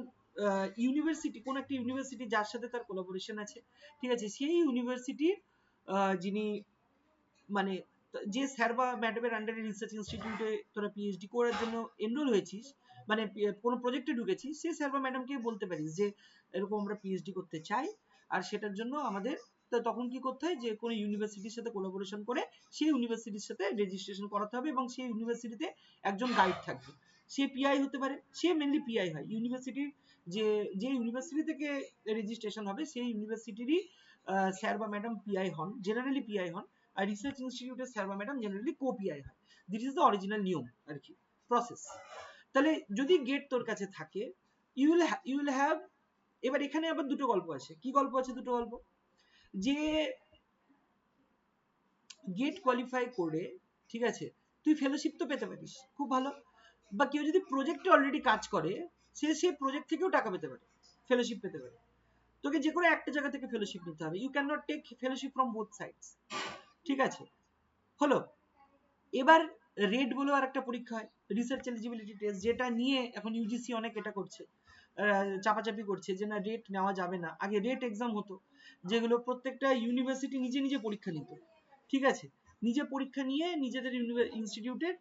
ইউনিভার্সিটি, কোন একটা ইউনিভার্সিটি যার সাথে তার কোলাবোরেশন আছে, ঠিক আছে, সেই ইউনিভার্সিটির যিনি মানে যে স্যার বা ম্যাডামের আন্ডারে রিসার্চ ইনস্টিটিউটে তোরা পিএইচডি করার জন্য এনরোল হয়েছিস, মানে কোনো প্রজেক্টে ঢুকেছিস, সেই স্যার বা ম্যাডামকে বলতে পারিস যে এরকম আমরা পিএইচডি করতে চাই, আর সেটার জন্য আমাদের, তো তখন কি করতে হয়, যে কোনো ইউনিভার্সিটির সাথে কোলাবোরেশন করে সেই ইউনিভার্সিটির সাথে রেজিস্ট্রেশন করাতে হবে, এবং সেই ইউনিভার্সিটিতে একজন গাইড থাকবে, সে পিআই হতে পারে, সে মেনলি পিআই হয় ইউনিভার্সিটির, যে যে ইউনিভার্সিটি থেকে রেজিস্ট্রেশন হবে সেই ইউনিভার্সিটিরই স্যার বা ম্যাডাম পিআই হন, জেনারেলি পিআই হন। আর রিসার্চ ইনস্টিটিউটের স্যার বা ম্যাডাম জেনারেলি কো পিআই হয়। দিস ইজ দ্য অরিজিনাল নিয়ম আর কি, প্রসেস। তাহলে যদি গেট তোর কাছে থাকে, ইউ উইল হ্যাভ, এবার এখানে আবার দুটো গল্প আছে। কি গল্প আছে? দুটো গল্প, যে গেট কোয়ালিফাই করে, ঠিক আছে, তুই ফেলোশিপ তো পেতে পারিস, খুব ভালো। বা কেউ যদি প্রজেক্টে অলরেডি কাজ করে, সে প্রজেক্ট থেকেও টাকা পেতে পারে, ফেলোশিপ পেতে পারে। তোকে যে কোনো একটা জায়গা থেকে ফেলোশিপ নিতে হবে, you can not take fellowship from both sides, ঠিক আছে। হলো, এবার রেট বলে আর একটা পরীক্ষা হয়, রিসার্চ এলিজিবিলিটি টেস্ট, যেটা নিয়ে এখন ইউজিসি অনেক এটা করছে, চাপাচাপি করছে যে না রেট নেওয়া যাবে না। আগে রেট এক্সাম হতো, যেগুলো প্রত্যেকটা ইউনিভার্সিটি নিজে নিজে পরীক্ষা নিত, ঠিক আছে, নিজে পরীক্ষা নিয়ে নিজেদের ইনস্টিটিউটের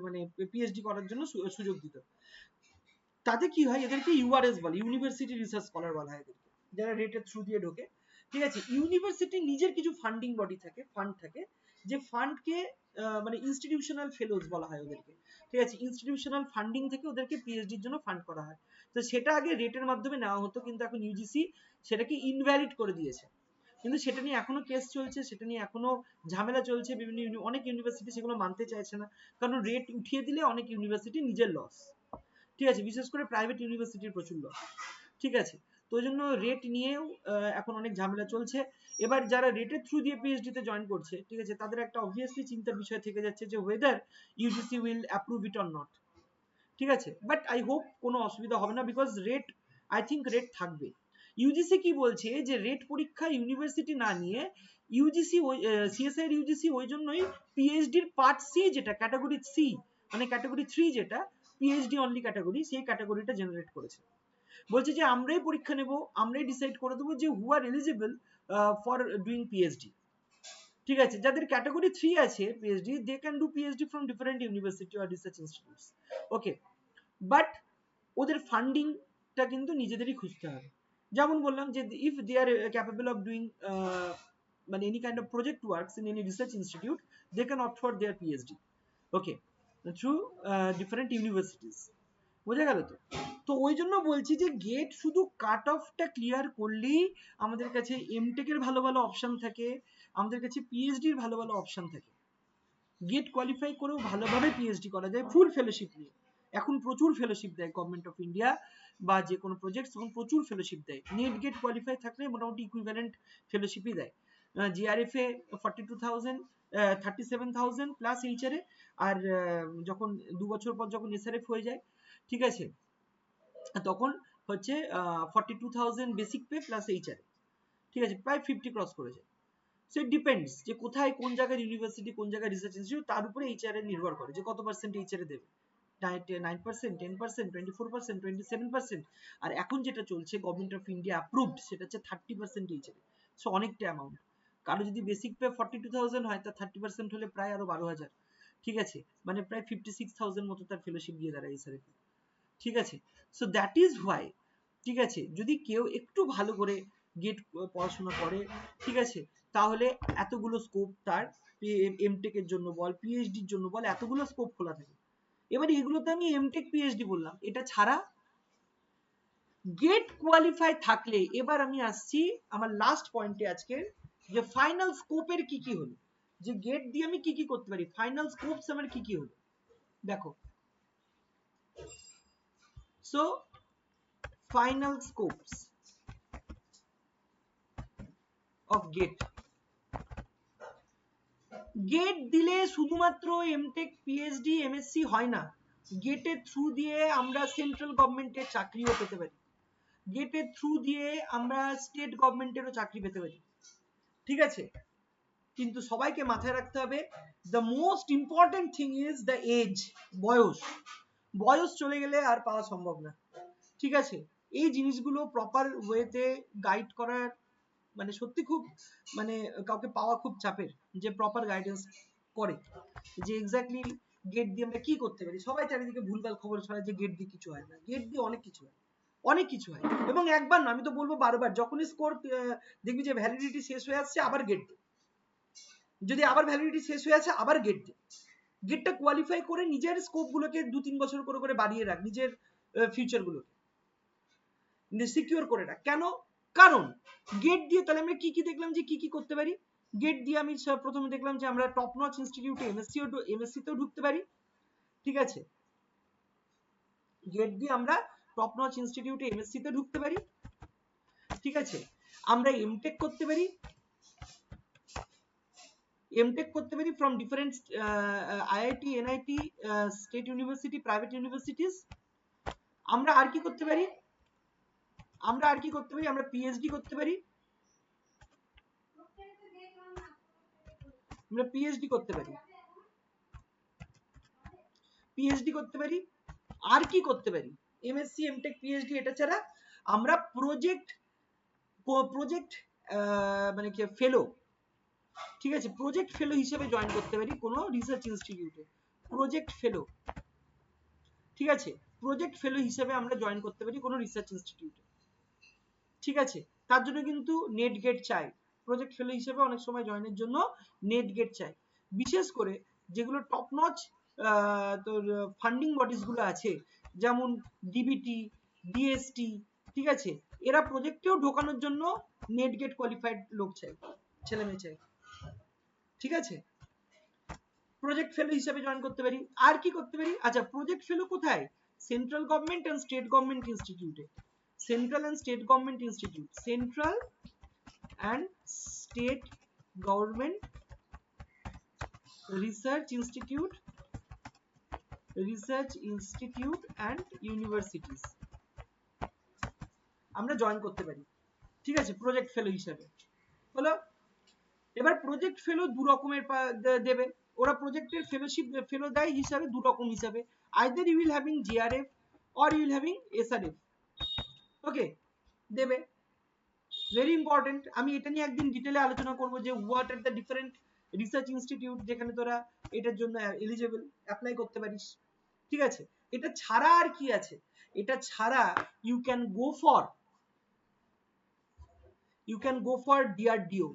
মানে পিএইচডি করার জন্য সুযোগ দিত। তাতে কি হয়, এদেরকে ইউআরএস বলে, ইউনিভার্সিটি রিসার্চ স্কলার বলা হয় এদেরকে, যারা রেটের থ্রু দিয়ে ঢোকে, ঠিক আছে। ইউনিভার্সিটি নিজের কিছু ফান্ডিং বডি থাকে, ফান্ড থাকে, যে ফান্ডকে মানে ইনস্টিটিউশনাল ফেলোজ বলা হয় ওদেরকে, ঠিক আছে। ইনস্টিটিউশনাল ফান্ডিং থেকে ওদেরকে পিএইচডির জন্য ফান্ড করা হয়। তো সেটা আগে রেটের মাধ্যমে নেওয়া হতো, কিন্তু এখন ইউজিসি সেটাকে ইনভ্যালিড করে দিয়েছে। কিন্তু সেটা নিয়ে এখনো কেস চলছে, সেটা নিয়ে এখনো ঝামেলা চলছে, বিভিন্ন অনেক ইউনিভার্সিটি সেগুলো মানতে চাইছে না, কারণ রেট উঠিয়ে দিলে অনেক ইউনিভার্সিটি নিজের লস, ঠিক আছে, বিশেষ করে প্রাইভেট ইউনিভার্সিটির প্রচুর লস, ঠিক আছে। তো ওই জন্য রেট নিয়েও এখন অনেক ঝামেলা চলছে। এবার যারা রেটের থ্রু দিয়ে পিএইচডি তে জয়েন করছে, ঠিক আছে, তাদের একটা অবভিয়াসলি চিন্তার বিষয় থেকে যাচ্ছে যে weather UGC will approve it or not, ঠিক আছে। বাট আই হোপ কোনো অসুবিধা হবে না, because rate, I think rate থাকবে। ইউজিসি কি বলছে, যে রেট পরীক্ষা ইউনিভার্সিটি না নিয়ে ইউজিসি সিএসআই এর ইউজিসি ওই জন্যই পিএইচডি এর পার্ট সি যেটা ক্যাটাগরি সি মানে ক্যাটাগরি 3 যেটা পিএইচডি অনলি ক্যাটাগরি, সেই ক্যাটাগরিটা জেনারেট করেছে। বলছে যে আমরাই পরীক্ষা নেব, আমরাই ডিসাইড করে দেবো যে who are eligible for doing PhD. ঠিক আছে, যাদের ক্যাটাগরি 3 আছে PhD, they can do PhD from different university or research institutes. Okay, but ওদের ফান্ডিংটা কিন্তু নিজেদেরই খুঁজতে হবে। যেমন বললাম যে if they are capable of doing মানে any kind of project works in any research institute, they can opt for their PhD. Okay, through different universities. বোঝা গেল তো? তো ওই জন্য বলছি যে গেট শুধু কাট অফটা ক্লিয়ার করলেই আমাদের কাছে এমটেক এর ভালো ভালো অপশন থাকে, আমাদের কাছে পিএইচডি এর ভালো ভালো অপশন থাকে। গেট কোয়ালিফাই করেও ভালোভাবে পিএইচডি করা যায় ফুল ফেলোশিপ নিয়ে। এখন প্রচুর ফেলোশিপ দেয় গভর্নমেন্ট অফ ইন্ডিয়া, বা যে কোনো প্রজেক্ট তখন প্রচুর ফেলোশিপ দেয়। নেট গেট কোয়ালিফাই থাকলে মোটামুটি ইকুইভ্যালেন্ট ফেলোশিপই দেয়। জিআরএফ এ 42,000 37,000 প্লাস এইচআর এ, আর যখন 2 বছর পর যখন এসআরএফ হয়ে যায়, ঠিক আছে, তখন হচ্ছে 42,000 বেসিক পে প্লাস এইচআর, ঠিক আছে, প্রায় 50 ক্রস করে যায়। সো ইট ডিপেন্ডস যে কোথায় কোন জায়গায় ইউনিভার্সিটি কোন জায়গায় রিসার্চ ইনস্টিটিউট, তার উপরে এইচআর এর নির্ভর করে যে কত পার্সেন্ট এইচআর এ দেবে। 9%, 10%, 24%, 27%, আর এখন যেটা চলছে গভর্নমেন্ট অফ ইন্ডিয়া অ্যাপ্রুভড সেটা হচ্ছে 30% এইচআর। সো অনেকটা অ্যামাউন্ট। কারো যদি বেসিক পে 42,000 হয়, তার 30% হলে প্রায় আরো 12,000, ঠিক আছে, মানে প্রায় 56,000 মতো তার ফেলোশিপ দিয়ে দাঁড়ায় এইচআর। ঠিক আছে, সো দ্যাট ইজ হোয়াই, ঠিক আছে, যদি কেউ একটু ভালো করে গেট পড়াশোনা করে, ঠিক আছে, তাহলে এতগুলো স্কোপ তার এমটেক এর জন্য বল পিএইচডির জন্য বল এতগুলো স্কোপ খোলা থাকে। এবার এগুলোতে আমি এমটেক পিএইচডি বললাম, এটা ছাড়া গেট কোয়ালিফাই থাকলে, এবার আমি আসছি আমার লাস্ট পয়েন্টে আজকে, যে ফাইনাল স্কোপের কি কি হলো, যে গেট দিয়ে আমি কি কি করতে পারি, ফাইনাল স্কোপস আমার কি কি হলো। দেখো, so final scopes of GATE. GATE দিলে শুধুমাত্র এমটেক পিএইচডি এমএসসি হয় না, গেটের থ্রু দিয়ে আমরা সেন্ট্রাল গভর্নমেন্টের চাকরিও পেতে পারি, গেটের থ্রু দিয়ে আমরা স্টেট গভর্নমেন্টেরও চাকরি পেতে পারি। ঠিক আছে, কিন্তু সবাইকে মাথায় রাখতে হবে, the most important thing is the age, বয়স। বয়স চলে গেলে আর পাওয়া সম্ভব না। ঠিক আছে, এই জিনিসগুলো প্রপার ওয়েতে গাইড করার মানে সত্যি খুব মানে কাউকে পাওয়া খুব চাপের, যে প্রপার গাইডেন্স করে যে এক্স্যাক্টলি গেট দিয়ে আমরা কি করতে পারি। সবাই চারিদিকে ভুলভাল খবর ছড়ায় যে গেট দিয়ে কিছু হয় না, গেট দিয়ে অনেক কিছু হয়, অনেক কিছু হয়। এবং একবার না, আমি তো বলবো বারবার, যখনই স্কোর দেখবি যে ভ্যালিডিটি শেষ হয়ে আসছে, আবার গেট দে। যদি আবার ভ্যালিডিটি শেষ হয়ে আছে, আবার গেট দে। গেটটা কোয়ালিফাই করে নিজের স্কোপ গুলোকে 2-3 বছর করে করে বাড়িয়ে রাখ, নিজের ফিউচার গুলোকে সিকিউর করে রাখ। কেন? কারণ গেট দিয়ে তাহলে আমরা কি কি দেখলাম যে কি কি করতে পারি। গেট দিয়ে আমি প্রথমে দেখলাম যে আমরা টপ নচ ইনস্টিটিউটে এমএসসি তেও ঢুকতে পারি। ঠিক আছে, গেট দিয়ে আমরা টপ নচ ইনস্টিটিউটে এমএসসি তে ঢুকতে পারি। ঠিক আছে, আমরা এমটেক করতে পারি, এমটেক করতে পারি from different IIT NIT state university private universities. আমরা আর কি করতে পারি, আমরা পিএইচডি করতে পারি, আমরা পিএইচডি করতে পারি, আর কি করতে পারি, এমএসসি এমটেক পিএইচডি। এটা ছাড়া আমরা প্রজেক্ট মানে কি ফেলো, ঠিক আছে, প্রজেক্ট ফেলো হিসেবে জয়েন করতে পারি কোনো রিসার্চ ইনস্টিটিউটে, প্রজেক্ট ফেলো। ঠিক আছে, প্রজেক্ট ফেলো হিসেবে আমরা জয়েন করতে পারি কোনো রিসার্চ ইনস্টিটিউটে। ঠিক আছে, তার জন্য কিন্তু নেট গেট চাই, প্রজেক্ট ফেলো হিসেবে অনেক সময় জয়েনের জন্য নেট গেট চাই। বিশেষ করে যেগুলো টপ নচ তোর ফান্ডিং বডিজ গুলো আছে, যেমন ডিবিটি, ডিএসটি, ঠিক আছে, এরা প্রজেক্টেও ঢোকানোর জন্য নেট গেট কোয়ালিফাইড লোক চাই, ছেলে মেয়ে চাই। ঠিক আছে, প্রজেক্ট ফেলো হিসেবে জয়েন করতে পারি। আর কি করতে পারি, আচ্ছা প্রজেক্ট ফেলো কোথায়, central government and state government ইনস্টিটিউটে, central and state government institute, central and state government research institute and universities আমরা জয়েন করতে পারি। ঠিক আছে, প্রজেক্ট ফেলো হিসেবে হলো। এবার প্রজেক্ট ফেলো দু রকমের দেবে, ওরা প্রজেক্টের ফেলোশিপ ফেলো দেয় হিসাবে দু রকম হিসাবে, either you will having JRF or you will having SRF. Okay, দেবে। ভেরি ইম্পর্টেন্ট, আমি এটা নিয়ে একদিন ডিটেলে আলোচনা করব যে what are the different research institute যেখানে তোরা এটার জন্য এলিজিবল অ্যাপ্লাই করতে পারিস। ঠিক আছে, এটা ছাড়া আর কি আছে, এটা ছাড়া you can go for DRDO,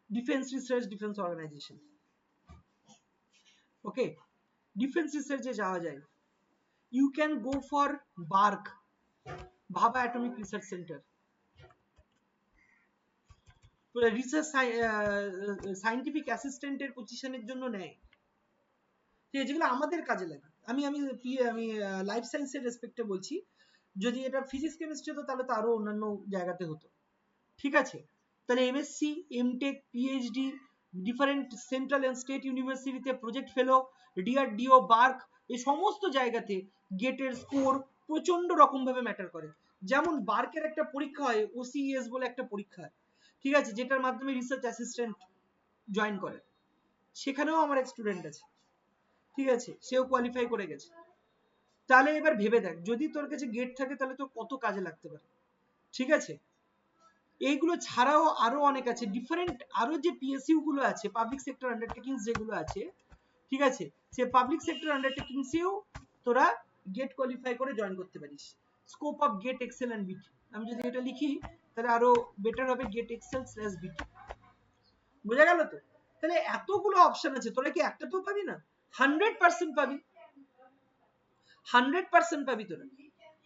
defence research defence organisation. Okay, defence রিসার্চে যাওয়া যায়। You can go for BARC, Bhabha atomic research centre, research scientific অ্যাসিস্ট্যান্টের পজিশনের জন্য নেয়, যেগুলো আমাদের কাজে লাগে। আমি লাইফ সায়েন্সের রেসপেক্টে বলছি, যদি এটা ফিজিক্স কেমিস্ট্রি হতো তাহলে তো আরো অন্যান্য জায়গাতে হতো। ঠিক আছে, তাহলে MSc, MTech, PhD, different central and state ইউনিভার্সিটিতে প্রজেক্ট ফেলো, ডিআরডিও, বার্ক, এই সমস্ত জায়গাতে গেটের স্কোর প্রচন্ড রকম ভাবে ম্যাটার করে। যেমন বার্কের একটা পরীক্ষা হয়, ওসিএস বলে একটা পরীক্ষা, ঠিক আছে, যেটার মাধ্যমে রিসার্চ অ্যাসিস্ট্যান্ট জয়েন করে, সেখানেও আমার এক স্টুডেন্ট আছে, ঠিক আছে, সেও কোয়ালিফাই করে গেছে। তাহলে এবার ভেবে দেখ, যদি তোর কাছে গেট থাকে তাহলে তো কত কাজে লাগতে পারে। ঠিক আছে, এইগুলো ছাড়াও আরো অনেক আছে, ডিফারেন্ট আরো যে পিএসইউ গুলো আছে, পাবলিক সেক্টর আন্ডারটেকিংস যেগুলো আছে, ঠিক আছে, সে পাবলিক সেক্টর আন্ডারটেকিংসেও তোরা গেট কোয়ালিফাই করে জয়েন করতে পারিস। Scope of GATE XL and BT, আমি যদি এটা লিখি তাহলে আরো বেটার হবে, গেট এক্সেল স্ল্যাশ বিটি। বোঝা গেল তো? তাহলে এতগুলো অপশন আছে, তোরা কি একটা তো পাবি না, 100% পাবি, 100% পাবি তোরা।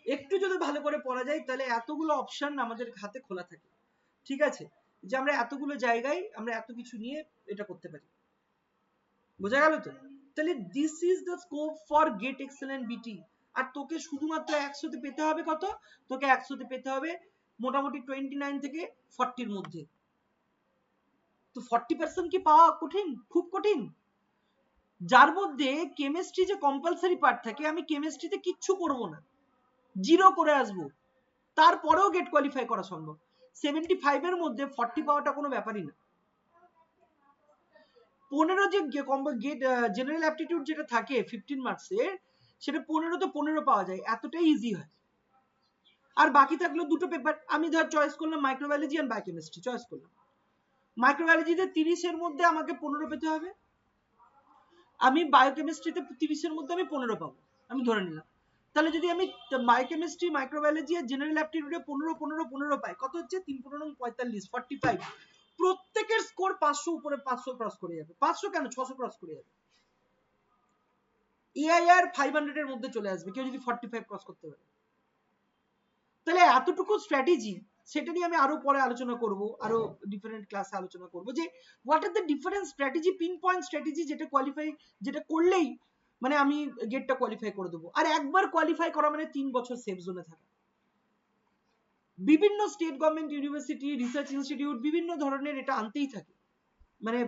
একটু যদি ভালো করে পড়া যায় তাহলে এতগুলো অপশন আমাদের হাতে খোলা থাকে। ঠিক আছে, যে আমরা এতগুলো জায়গায় আমরা এত কিছু নিয়ে এটা করতে পারি। বোঝা গেল তো? তাহলে this is the scope for GATE XL and BT. আর তোকে শুধুমাত্র 100তে পেতে হবে কত? তোকে 100তে পেতে হবে মোটামুটি 29 থেকে 40-র মধ্যে। তো 40% কি পাওয়া কঠিন? খুব কঠিন। যার মধ্যে কেমিস্ট্রি যে কম্পালসারি পার্ট থাকে, আমি কেমিস্ট্রিতে কিচ্ছু করব না, 0 করে আসবো, তারপরেও গেট কোয়ালিফাই করা সম্ভব। 75 এর মধ্যে 40 পাওয়াটা কোনো ব্যাপারই না। 15 যে গেট জেনারেল অ্যাপটিটিউড যেটা থাকে 15 মার্কসের, সেটা 15তে 15 পাওয়া যায়, এতটাই ইজি হয়। আর বাকি থাকলো দুটো পেপার, আমি ধর চয়েস করলাম মাইক্রোবায়োলজি আর বায়োকেমিস্ট্রি চয়েস করলাম। মাইক্রোবায়োলজিতে 30-এর মধ্যে আমাকে 15 পেতে হবে, আমি বায়োকেমিস্ট্রিতে 30-এর মধ্যে আমি 15 পাবো, আমি ধরে নিলাম। তাহলে যদি আমি বায়োকেমিস্ট্রি, মাইক্রোবায়োলজি আর জেনারেল অ্যাপটিটিউডে 15 পাই, কত হচ্ছে? 3×15 = 45। প্রত্যেকের স্কোর 500 উপরে, 500 ক্রস করে যাবে, 500 কেন, 600 ক্রস করে যাবে। এআইআর 500 এর মধ্যে চলে আসবে কেউ যদি 45 ক্রস করতে পারে। তাহলে এতটুকু স্ট্র্যাটেজি, সেটা নিয়ে আমি আরো পরে আলোচনা করব, আরো ডিফারেন্ট ক্লাসে আলোচনা করব যে what are the different strategy, pin point strategy, যেটা কোয়ালিফাই, যেটা করলেই মানে আমি গেটটা কোয়ালিফাই করে দেবো। আর একবার কোয়ালিফাই করা মানে 3 বছর সেফ জোনে থাকা। বিভিন্ন state government university, research institute বিভিন্ন ধরনের এটা আনতেই থাকে, মানে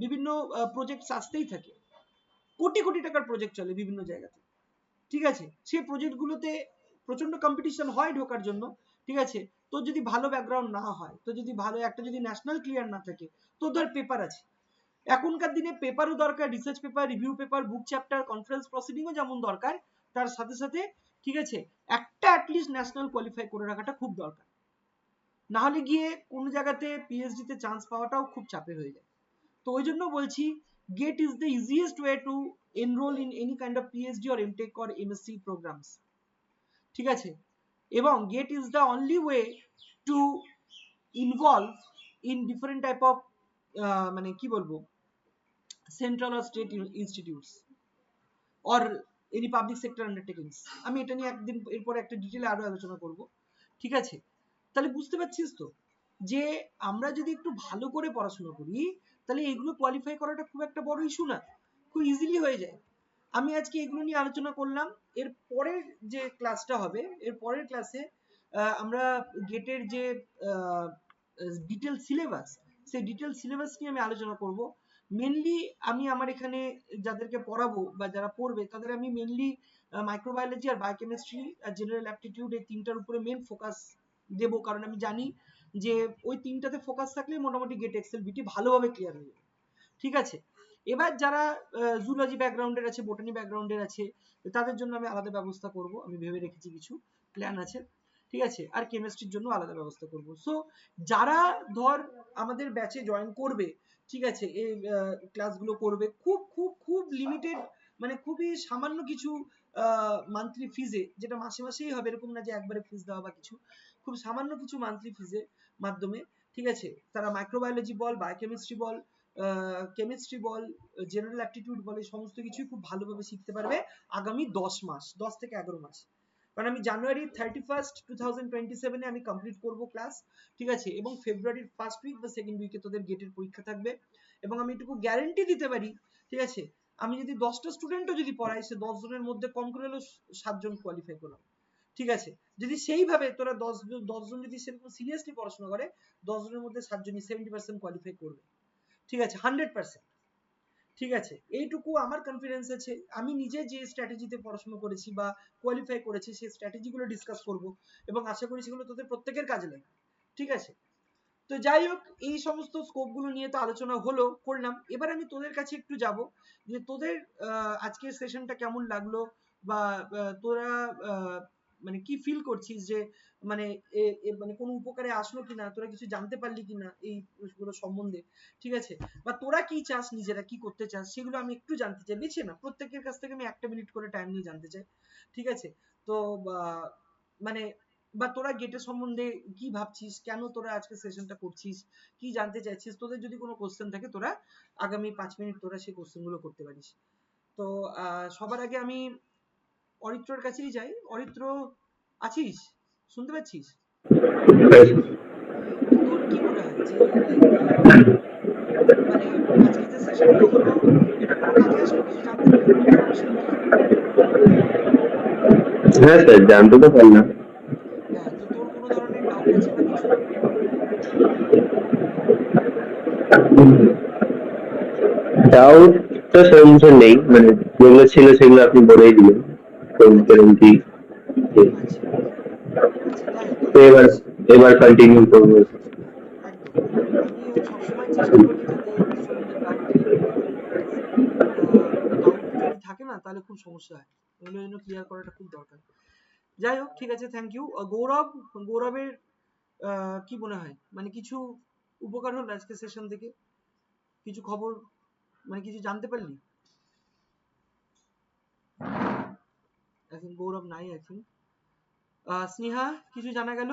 বিভিন্ন প্রজেক্ট আসতেই থাকে, কোটি কোটি টাকার প্রজেক্ট চলে বিভিন্ন জায়গাতে। ঠিক আছে, সেই প্রজেক্টগুলোতে প্রচন্ড কম্পিটিশন হয় ঢোকার জন্য। ঠিক আছে, তোর যদি ভালো ব্যাকগ্রাউন্ড না হয়, তো যদি ভালো একটা যদি ন্যাশনাল ক্লিয়ার না থাকে, তো ধর পেপার আছে, এখনকার দিনে পেপারও দরকার, রিসার্চ পেপার, রিভিউ পেপার, বুক চ্যাপ্টার, কনফারেন্স প্রসিডিংও যেমন দরকার, তার সাথে সাথে ঠিক আছে একটা অ্যাটলিস্ট ন্যাশনাল কোয়ালিফাই করে রাখাটা খুব দরকার। না হলে গিয়ে কোনো জায়গাতে পিএইচডি তে চান্স পাওয়াটাও খুব চাপের হয়ে যায়। তো ওই জন্য বলছি, GATE is the easiest way to enroll in any kind of PhD or MTech or MSc programs. ঠিক আছে, এবং GATE is the only way to involve in different type of মানে কি বলবো, central or state institutes or any public sector undertakings. আমি এটা নিয়ে একদিন এরপর একটা ডিটেইলে আরো আলোচনা করব। ঠিক আছে, তাহলে বুঝতে পারছিস তো যে আমরা যদি একটু ভালো করে পড়াশোনা করি তাহলে এগুলো কোয়ালিফাই করাটা খুব একটা বড় ইস্যু না, খুব ইজিলি হয়ে যায়। আমি আজকে এগুলো নিয়ে আলোচনা করলাম। এর পরের যে ক্লাসটা হবে, এর পরের ক্লাসে আমরা গেটের যে ডিটেল সিলেবাস, সেই ডিটেল সিলেবাস নিয়ে আমি আলোচনা করব। মেনলি আমি আমার এখানে যাদেরকে পড়াবো বা যারা পড়বে তাদের আমি মেনলি মাইক্রোবায়োলজি আর বায়োকেমিস্ট্রি আর জেনারেল অ্যাপটিটিউড, এই তিনটার উপরে মেন ফোকাস দেবো, কারণ আমি জানি যে ওই তিনটাতে ফোকাস থাকলে মোটামুটি গেট এক্সেল বিটি ভালোভাবে ক্লিয়ার হয়ে যাবে। ঠিক আছে, এবার যারা জুলজি ব্যাকগ্রাউন্ডের আছে, বোটানি ব্যাকগ্রাউন্ডের আছে, তাদের জন্য আমি আলাদা ব্যবস্থা করব, আমি ভেবে রেখেছি, কিছু প্ল্যান আছে। ঠিক আছে, আর কেমিস্ট্রির জন্য আলাদা ব্যবস্থা করব। সো যারা ধর আমাদের ব্যাচে জয়েন করবে, ঠিক আছে, এই ক্লাসগুলো করবে খুব খুব খুব লিমিটেড, মানে খুবই সামান্য কিছু মান্থলি ফিজে, যেটা মাসে মাসেই হবে এরকম না যে একবারে ফিজ দেওয়া বা কিছু, খুব সামান্য কিছু মান্থলি ফিজের মাধ্যমে, ঠিক আছে, তারা মাইক্রোবায়োলজি বল, বায়োকেমিস্ট্রি বল, কেমিস্ট্রি বল, জেনারেল অ্যাপটিটিউড বল, এই সমস্ত কিছুই খুব ভালোভাবে শিখতে পারবে আগামী 10 মাস, 10 থেকে 11 মাস। কারণ আমি জানুয়ারি 31st 2027 আমি কমপ্লিট করব ক্লাস, ঠিক আছে, এবং ফেব্রুয়ারির ফার্স্ট উইক বা সেকেন্ড উইকে তোদের গেটের পরীক্ষা থাকবে। এবং আমি এটুকু গ্যারেন্টি দিতে পারি, ঠিক আছে, আমি যদি 10টা স্টুডেন্টও যদি পড়াই, সে 10 জনের মধ্যে কম করে হলেও 7 জন কোয়ালিফাই করবে। ঠিক আছে, যদি সেইভাবে তোরা 10 জন যদি সেরকম সিরিয়াসলি পড়াশোনা করে, 10 জনের মধ্যে 7 জনই 70% কোয়ালিফাই করবে। ঠিক আছে, 100%। ঠিক আছে, এইটুকু আমার কনফিডেন্স আছে। আমি নিজে যে স্ট্র্যাটেজিতে পড়াশোনা করেছি বা কোয়ালিফাই করেছি, সেই স্ট্র্যাটেজিগুলো ডিসকাস করব এবং আশা করি সেগুলো তোদের প্রত্যেকের কাজে লাগবে। ঠিক আছে, তো যাই হোক, এই সমস্ত স্কোপগুলো নিয়ে তো আলোচনা হলো, করলাম। এবার আমি তোদের কাছে একটু যাব, যে তোদের আজকের সেশনটা কেমন লাগলো, বা তোরা মানে কি ফিল করছিস, যে মানে মানে কোনো উপকারে আসলো কিনা, তোরা কিছু জানতে পারলি কিনা এই গুলো সম্বন্ধে, ঠিক আছে, বা তোরা কি চাস, নিজেরা কি করতে চাস, সেগুলো আমি একটু জানতে চাই। বেশি না, প্রত্যেকের কাছ থেকে আমি 1 মিনিট করে টাইম নিয়ে জানতে চাই। ঠিক আছে, তো মানে বা তোরা গেটের সম্বন্ধে কি ভাবছিস, কেন তোরা আজকে সেশনটা করছিস, কি জানতে চাইছিস, তোদের যদি কোনো কোশ্চেন থাকে তোরা আগামী 5 মিনিট তোরা সেই কোশ্চেন গুলো করতে পারিস। তো সবার আগে আমি অরিত্রর কাছেই যাই। অরিত্র, আছিস, শুনতে পাচ্ছিস? তোর কি মনে হয় যে মানে আজকে যে সেশনটা হলো, এটা কোনো কাজে আসলো, কিছু জানতে পারলি, ইনফরমেশন কি? হ্যাঁ স্যার, জানতে তো পারলাম। হ্যাঁ, তো তোর কোনো ধরনের ডাউট আছে বা কিছু? ডাউট তো সেরকম কিছু নেই, মানে যেগুলো ছিল সেগুলো আপনি বলেই দিলেন। তো আচ্ছা এরকম কি আচ্ছা আচ্ছা, যাই হোক, তো এবার এবার কন্টিনিউ করবো। একদম একদম, আমি সবসময় চেষ্টা করি যাতে স্টুডেন্টদের ডাউট ক্লিয়ার করতে পারি, বিকজ ডাউট যদি থাকে না তাহলে খুব সমস্যা হয়, ওগুলো জন্য ক্লিয়ার করাটা খুব দরকার। যাই হোক, ঠিক আছে, থ্যাংক ইউ। গৌরবের কি মনে হয়, মানে কিছু উপকার হলো আজকে সেশন থেকে, কিছু খবর, মানে কিছু জানতে পারলি? এখন গৌরব নাই, আই থিঙ্ক। স্নেহা, কিছু জানা গেল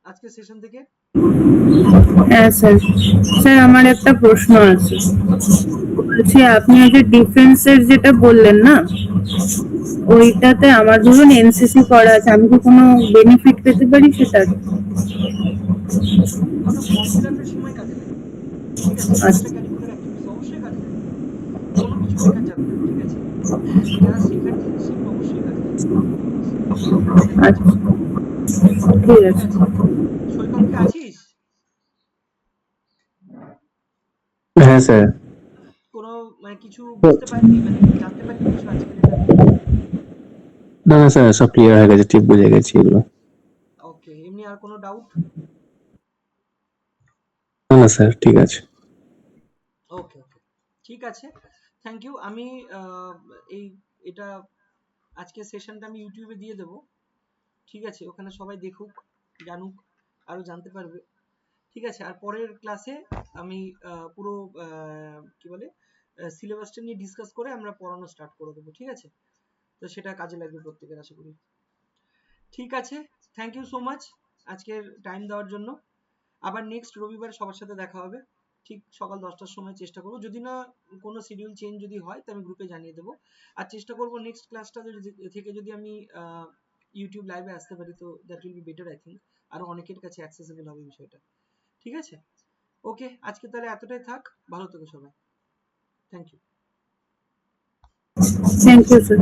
আজকে সেশন থেকে? হ্যাঁ স্যার, স্যার আমার একটা প্রশ্ন আছে। বলছি আপনি এই যে ডিফেন্সের যেটা বললেন না, ওইটাতে আমার ধরুন এনসিসি করা আছে, আমি কি কোনো বেনিফিট পেতে পারি সেটার? ওটা ফর্ম ফিল আপের সময় কাজে লাগবে। ঠিক আছে, এক্সট্রা আচ্ছা কারিকুলার অ্যাক্টিভিটিস অবশ্যই কাজে লাগবে, কোনো কিছু বেকার যাবে না। ঠিক আছে, যারা শেখার জিনিস সেগুলো অবশ্যই কাজে লাগবে, ঠিক আছে। আচ্ছা, ঠিক ঠিক আছে। আছে, সৈকতকে আছিস? হ্যাঁ স্যার। কোনো মানে কিছু বুঝতে পারলি, মানে জানতে পারলি কিছু আজকের এটাতে? না না স্যার, সব ক্লিয়ার হয়ে গেছে, ঠিক বুঝে গেছি এগুলো। ওকে, এমনি আর কোনো ডাউট? না না স্যার, ঠিক আছে। ওকে ওকে, ঠিক আছে, থ্যাংক ইউ। আমি এই এটা আজকের সেশনটা আমি ইউটিউবে দিয়ে দেবো। ঠিক আছে, ওখানে সবাই দেখুক, জানুক, আরো জানতে পারবে। ঠিক আছে, আর পরের ক্লাসে আমি পুরো কি বলে সিলেবাসটা নিয়ে ডিসকাস করে আমরা পড়ানো স্টার্ট করে দেবো। ঠিক আছে, তো সেটা কাজে লাগবে প্রত্যেকের, আশা করি। ঠিক আছে, থ্যাংক ইউ সো মাচ আজকের টাইম দেওয়ার জন্য। আবার নেক্সট রবিবার সবার সাথে দেখা হবে, ঠিক সকাল 10টার সময় চেষ্টা করবো, যদি না কোনো শিডিউল চেঞ্জ যদি হয় তো আমি গ্রুপে জানিয়ে দেবো। আর চেষ্টা করবো নেক্সট ক্লাসটা থেকে যদি আমি ইউটিউব লাইভে আসতে পারি, তো that will be better, I think আরো অনেকের কাছে অ্যাক্সেসিবল হবে বিষয়টা। ঠিক আছে, ওকে, আজকে তাহলে এতটাই থাক, ভালো থেকো সবাই, thank you. Thank you sir.